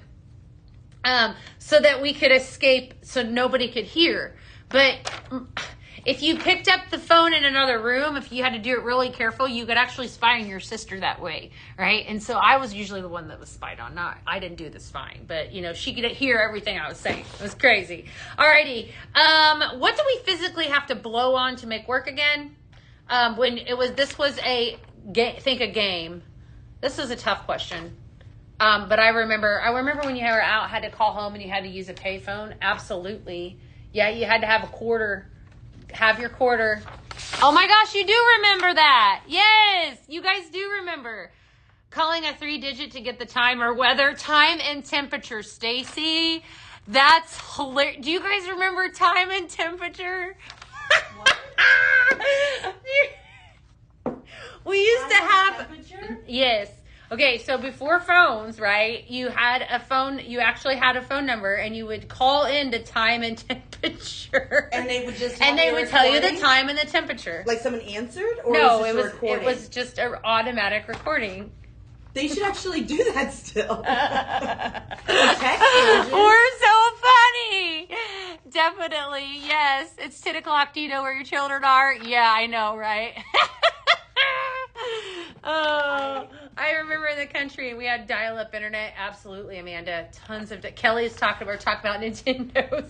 so that we could escape, so nobody could hear. But if you picked up the phone in another room, if you had to do it really careful, you could actually spy on your sister that way, right? And so I was usually the one that was spied on. I didn't do the spying, but you know, she could hear everything I was saying. It was crazy. Alrighty. What do we physically have to blow on to make work again? This was a game. This was a tough question. But I remember when you were out, had to call home and you had to use a payphone. Absolutely. Yeah, you had to have a quarter. Have your quarter. Oh my gosh, you do remember that. Yes, you guys do remember. Calling a 3-digit to get the time or weather, time and temperature, Stacy. That's hilarious. Do you guys remember time and temperature? We used to have... Yes. Okay, so before phones, right, you actually had a phone number and you would call in to time and temperature. And they would just tell you the time and the temperature. Like someone answered? Or No, it was just an automatic recording. They should actually do that still. We're so funny. Definitely, yes. It's 10 o'clock. Do you know where your children are? Yeah, I know, right? Oh, I remember in the country we had dial-up internet. Absolutely, Amanda. Tons of Kelly's talking about Nintendos.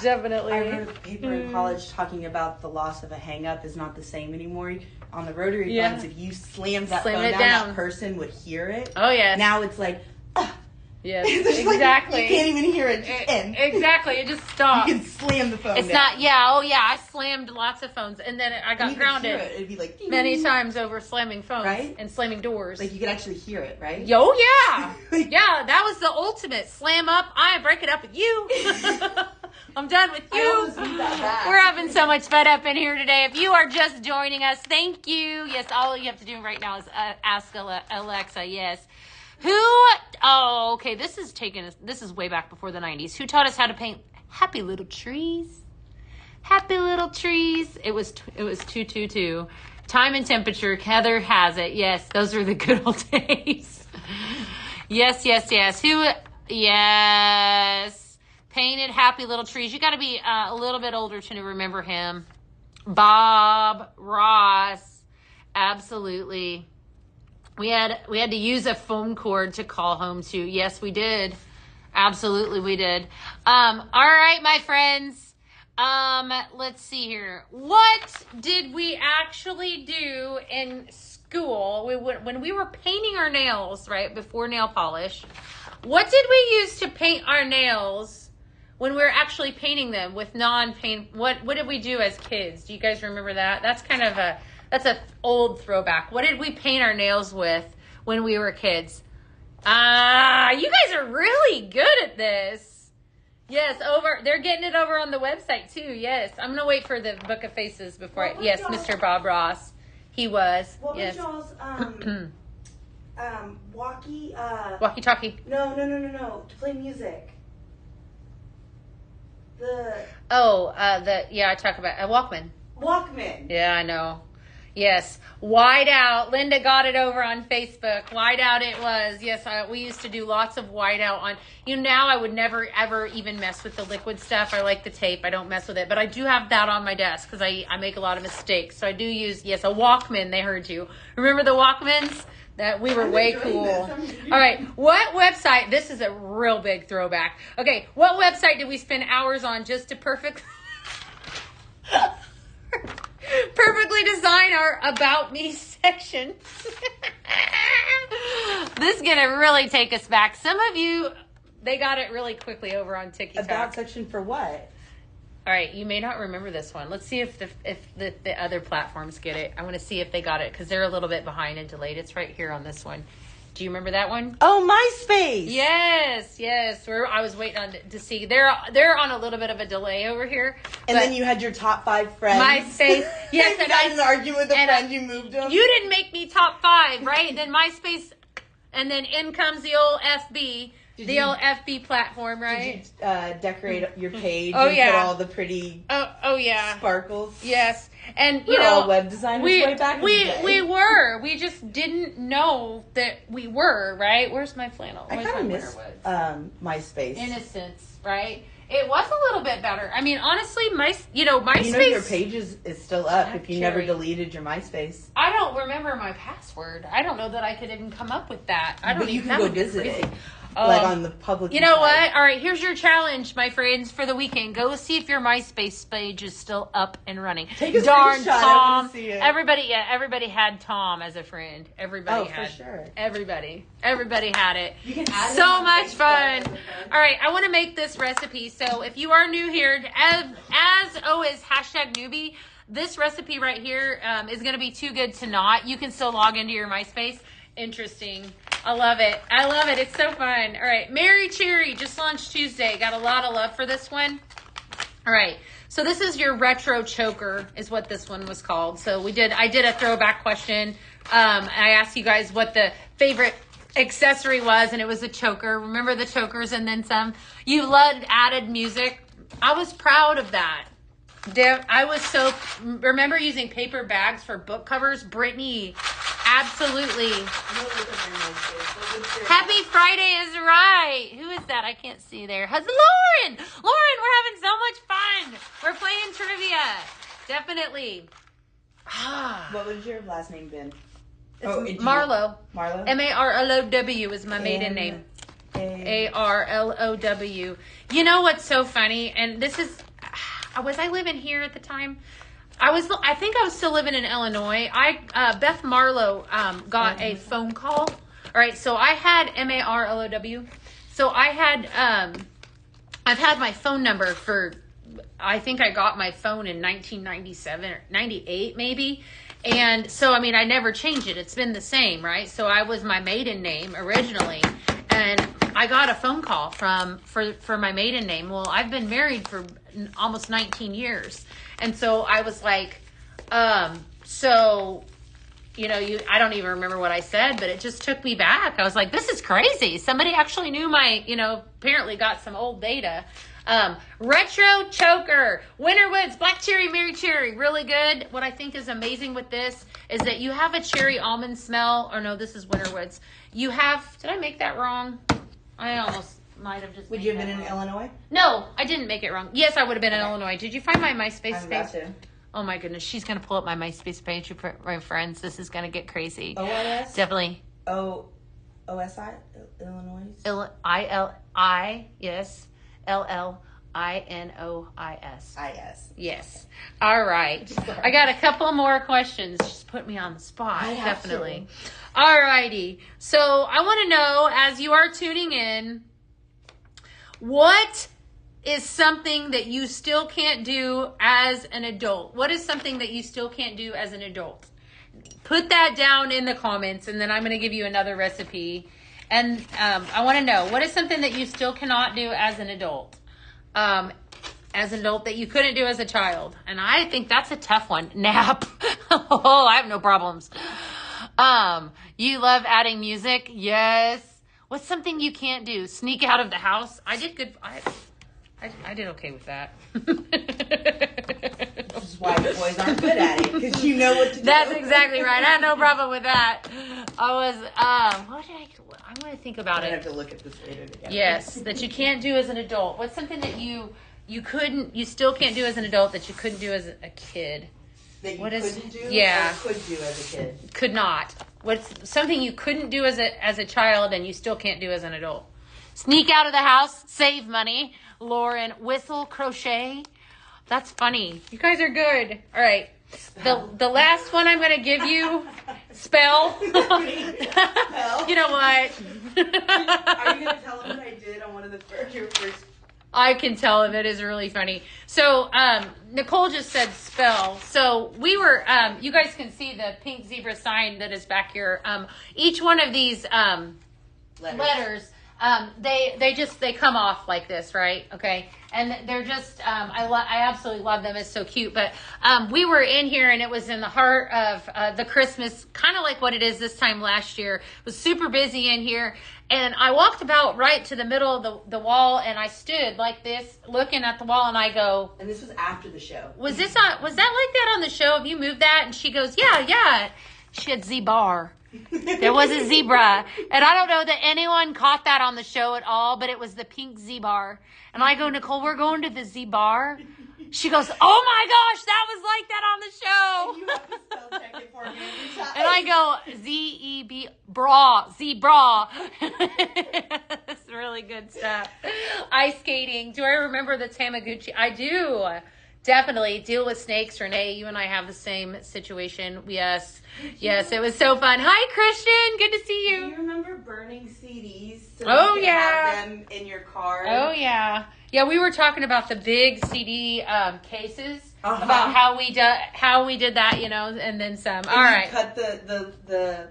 Definitely. I wrote a paper in college talking about the loss of a hang-up is not the same anymore. On the rotary phones, if you slammed that phone down, that person would hear it. Oh, yes. Now it's like, yes, exactly. Like, you can't even hear it. Exactly, it just stops. You can slam the phone It's down. I slammed lots of phones, and then I got grounded. It'd be like, many times over slamming phones, right? And slamming doors. Like you could actually hear it, right? Yo, yeah. Yeah, that was the ultimate. Slam up, I break it up with you. I'm done with you. We're having so much fun up in here today. If you are just joining us, thank you. Yes, all you have to do right now is ask Alexa, yes. This is way back before the 90s. Who taught us how to paint happy little trees? Happy little trees. It was 222. Time and temperature. Heather has it. Yes, those are the good old days. Yes. Yes. Painted happy little trees. You got to be a little bit older to remember him. Bob Ross. Absolutely. We had to use a phone cord to call home to. Yes, we did. Absolutely, we did. All right, my friends. Let's see here. What did we actually do in school? When we were painting our nails, right, before nail polish, what did we use to paint our nails when we were actually painting them with non-paint? What did we do as kids? Do you guys remember that? That's an old throwback. What did we paint our nails with when we were kids? You guys are really good at this. Yes, they're getting it over on the website too. Yes, I'm gonna wait for the Book of Faces before. Yes, Mr. Bob Ross, he was. What yes. was y'all's walkie-talkie? No. To play music. I talk about a Walkman. Walkman. Yeah, I know. Yes, White Out. Linda got it over on Facebook. White Out it was. Yes, we used to do lots of White Out on. Now I would never, ever even mess with the liquid stuff. I like the tape. I don't mess with it. But I do have that on my desk because I make a lot of mistakes. So I do use, a Walkman. They heard you. Remember the Walkmans? That we were way cool. All right, what website? This is a real big throwback. Okay, what website did we spend hours on just to perfectly design our About Me section? This is going to really take us back. Some of you, they got it really quickly over on TikTok. About section for what? All right, you may not remember this one. Let's see if the other platforms get it. I want to see if they got it because they're a little bit behind and delayed. It's right here on this one. Do you remember that one? Oh, MySpace. Yes. I was waiting to see. They're on a little bit of a delay over here. And then you had your top 5 friends. MySpace. Yes. You got in an argument with a friend. You moved them. You didn't make me top 5, right? Then MySpace, and then in comes the old FB. Old FB platform, right? Did you decorate your page? Oh, and yeah. Put all the pretty sparkles? Yes. And, We're all web designers way back in the day. We were. We just didn't know that we were, right? Where's my flannel? I kind of miss MySpace. Innocence, right? It was a little bit better. I mean, honestly, MySpace... your page is still up if you never deleted your MySpace. I don't remember my password. I don't know that I could even come up with that. But you can go visit it. Like on the public. You know what? All right, here's your challenge, my friends, for the weekend. Go see if your MySpace page is still up and running. Take a Darn screenshot. Tom! I want to see it. Everybody had Tom as a friend. Everybody had. For sure. Everybody had it. You can add it so on much Facebook. fun. All right, I want to make this recipe. So if you are new here, as always, #newbie. This recipe right here is going to be too good to not. You can still log into your MySpace. Interesting. I love it. It's so fun. All right. Mary Cherry just launched Tuesday. Got a lot of love for this one. All right. So this is your retro choker is what this one was called. So I did a throwback question. I asked you guys what the favorite accessory was, and it was a choker. Remember the chokers and then some? You loved added music. I was proud of that. Remember using paper bags for book covers? Brittany, absolutely. Happy Friday is right. Who is that? I can't see there. How's Lauren? Lauren, we're having so much fun. We're playing trivia. Definitely. What would your last name been? Marlo. Marlo? Marlow is my maiden name. Arlow. You know what's so funny? And this is... Was I living here at the time? I think I was still living in Illinois. Beth Marlowe got a phone call. All right, so I had Marlow. So I had I've had my phone number for, I think I got my phone in 1997 or 98 maybe. And so, I mean, I never changed it. It's been the same, right? So I was my maiden name originally. And I got a phone call for my maiden name. Well, I've been married for almost 19 years. And so I was like, I don't even remember what I said, but it just took me back. I was like, this is crazy. Somebody actually knew apparently got some old data. Retro choker, Winterwoods, black cherry, Mary Cherry, really good. What I think is amazing with this is that you have a cherry almond smell. Or no, this is Winterwoods. Did I make that wrong? I almost might have just. Would you have been in Illinois? No, I didn't make it wrong. Yes, I would have been in Illinois. Did you find my MySpace page? To. Oh my goodness, she's gonna pull up my MySpace page, my friends. This is gonna get crazy. OIS? Definitely. OSI? Illinois? Yes. LLINOIS. IS. Yes. All right. Sorry. I got a couple more questions. Just put me on the spot. Definitely. To. All righty. So I want to know, as you are tuning in, what is something that you still can't do as an adult? What is something that you still can't do as an adult? Put that down in the comments, and then I'm going to give you another recipe. And I want to know, what is something that you still cannot do as an adult? As an adult that you couldn't do as a child? And I think that's a tough one. Nap. Oh, I have no problems. You love adding music? Yes. What's something you can't do? Sneak out of the house? I did good. I did okay with that. Which is why the boys aren't good at it, because you know what to do. That's exactly right. I had no problem with that. I'm going to think about it. I have to look at this later together. Yes, that you can't do as an adult. What's something that you still can't do as an adult that you couldn't do as a kid? That you couldn't do? Yeah. Or could do as a kid? Could not. What's something you couldn't do as a child and you still can't do as an adult? Sneak out of the house, save money. Lauren, whistle, crochet. That's funny. You guys are good. All right. The last one I'm going to give you, spell. You know what? Are you going to tell them what I did on one of your first I can tell him. It is really funny. So, Nicole just said spell. So we were, you guys can see the pink zebra sign that is back here. Each one of these, letters, they come off like this, right? Okay. And they're just, I absolutely love them. It's so cute. But, we were in here and it was in the heart of, the Christmas, kind of like what it is this time last year. It was super busy in here. And I walked about right to the middle of the wall and I stood like this, looking at the wall, and I go, and this was after the show. was that like that on the show? Have you moved that? And she goes, yeah. She had Z-bar. There was a zebra. And I don't know that anyone caught that on the show at all, but it was the pink Z-bar. And I go, Nicole, we're going to the Z-bar. She goes, oh my gosh, that was like that on the show. And you have to spell check it for me every time. And I go, Z-E-B, bra, Z-bra. That's really good stuff. Ice skating. Do I remember the Tamagotchi? I do. Definitely. Deal with snakes. Renee, you and I have the same situation. Yes. Yes, it was so fun. Hi, Christian. Good to see Do you. you remember burning CDs so Oh, you could yeah. have them in your car? Oh, yeah. Yeah, we were talking about the big CD cases, about how we did that, you know, and then some. And all you right. cut the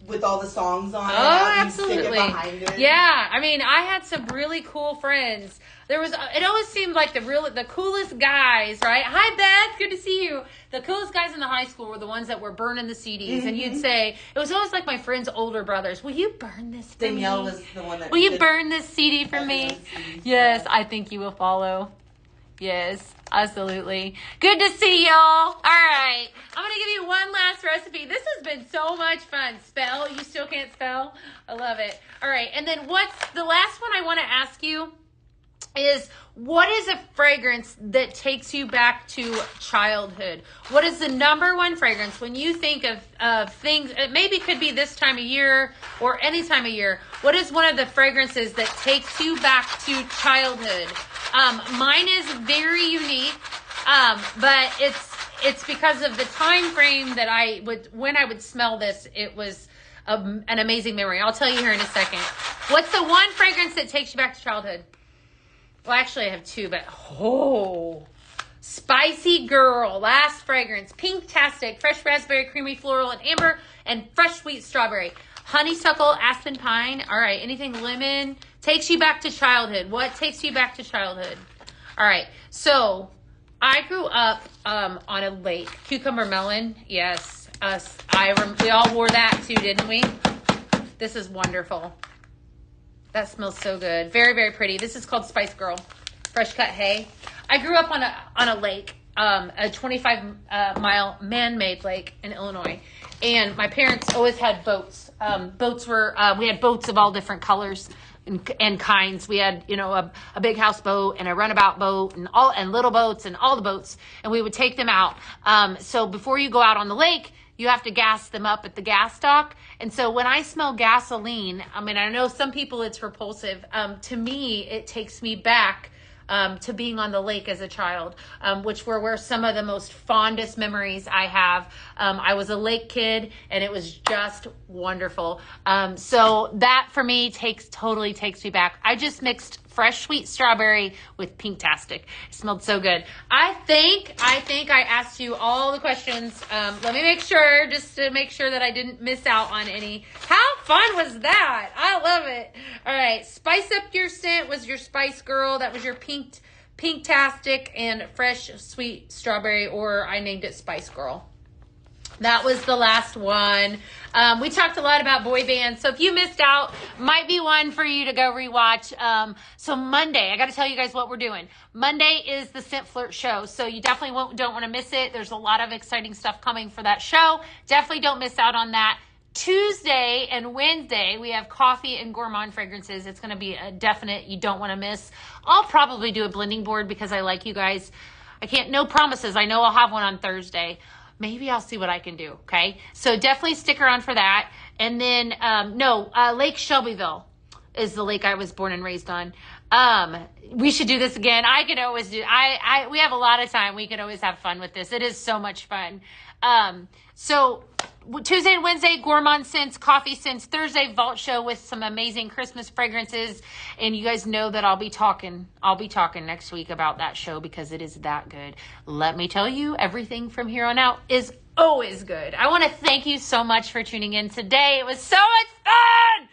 with all the songs on it. Oh, and you stick it absolutely. behind it. Yeah, I mean, I had some really cool friends. It always seemed like the coolest guys, right? Hi, Beth, good to see you. The coolest guys in the high school were the ones that were burning the CDs, and you'd say, it was always like my friends' older brothers. Will you burn this for Danielle me? was the one that Will you did burn this CD for me? CDs. Yes, I think you will follow. Yes, absolutely. Good to see y'all. All right. I'm going to give you one last recipe. This has been so much fun. Spell. You still can't spell? I love it. All right. And then what's the last one I want to ask you is, what is a fragrance that takes you back to childhood? What is the number one fragrance when you think of things, it maybe could be this time of year or any time of year, what is one of the fragrances that takes you back to childhood? Mine is very unique, but it's because of the time frame that when I would smell this, it was an amazing memory. I'll tell you here in a second. What's the one fragrance that takes you back to childhood? Well, actually, I have two, but Spicy Girl, last fragrance. Pink-tastic, fresh raspberry, creamy floral, and amber, and fresh sweet strawberry. Honeysuckle, aspen pine. All right, anything lemon takes you back to childhood. What takes you back to childhood? All right, so I grew up on a lake. Cucumber melon, yes. We all wore that too, didn't we? This is wonderful. That smells so good. Very, very pretty. This is called Spice Girl. Fresh cut hay. I grew up on a lake, a 25-mile man-made lake in Illinois. And my parents always had boats. We had boats of all different colors and kinds. We had, a big houseboat and a runabout boat and little boats and all the boats. And we would take them out. So before you go out on the lake, you have to gas them up at the gas dock. And so when I smell gasoline, I mean, I know some people it's repulsive. To me, it takes me back to being on the lake as a child, which were some of the most fondest memories I have. I was a lake kid and it was just wonderful. So that for me totally takes me back. I just mixed fresh sweet strawberry with Pinktastic. It smelled so good. I think I asked you all the questions. Let me make sure, just to make sure that I didn't miss out on any. How fun was that? I love it. All right. Spice up your scent was your Spice Girl. That was your Pinktastic and fresh sweet strawberry, or I named it Spice Girl. That was the last one. We talked a lot about boy bands. So if you missed out, might be one for you to go rewatch. So Monday, I got to tell you guys what we're doing. Monday is the Scent Flirt show. So you definitely don't want to miss it. There's a lot of exciting stuff coming for that show. Definitely don't miss out on that. Tuesday and Wednesday, we have coffee and gourmand fragrances. It's going to be a definite you don't want to miss. I'll probably do a blending board because I like you guys. No promises. I know I'll have one on Thursday. Maybe I'll see what I can do, okay? So definitely stick around for that. And then, Lake Shelbyville is the lake I was born and raised on. We should do this again. I could always we have a lot of time. We could always have fun with this. It is so much fun. So Tuesday and Wednesday, Gourmand Scents, Coffee Scents. Thursday, Vault Show with some amazing Christmas fragrances. And you guys know that I'll be talking next week about that show because it is that good. Let me tell you, everything from here on out is always good. I want to thank you so much for tuning in today. It was so much fun.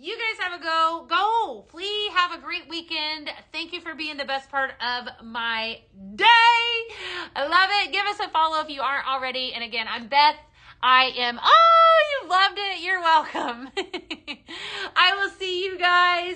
You guys have a go. Please have a great weekend. Thank you for being the best part of my day. I love it. Give us a follow if you aren't already. And again, I'm Beth. You loved it. You're welcome. I will see you guys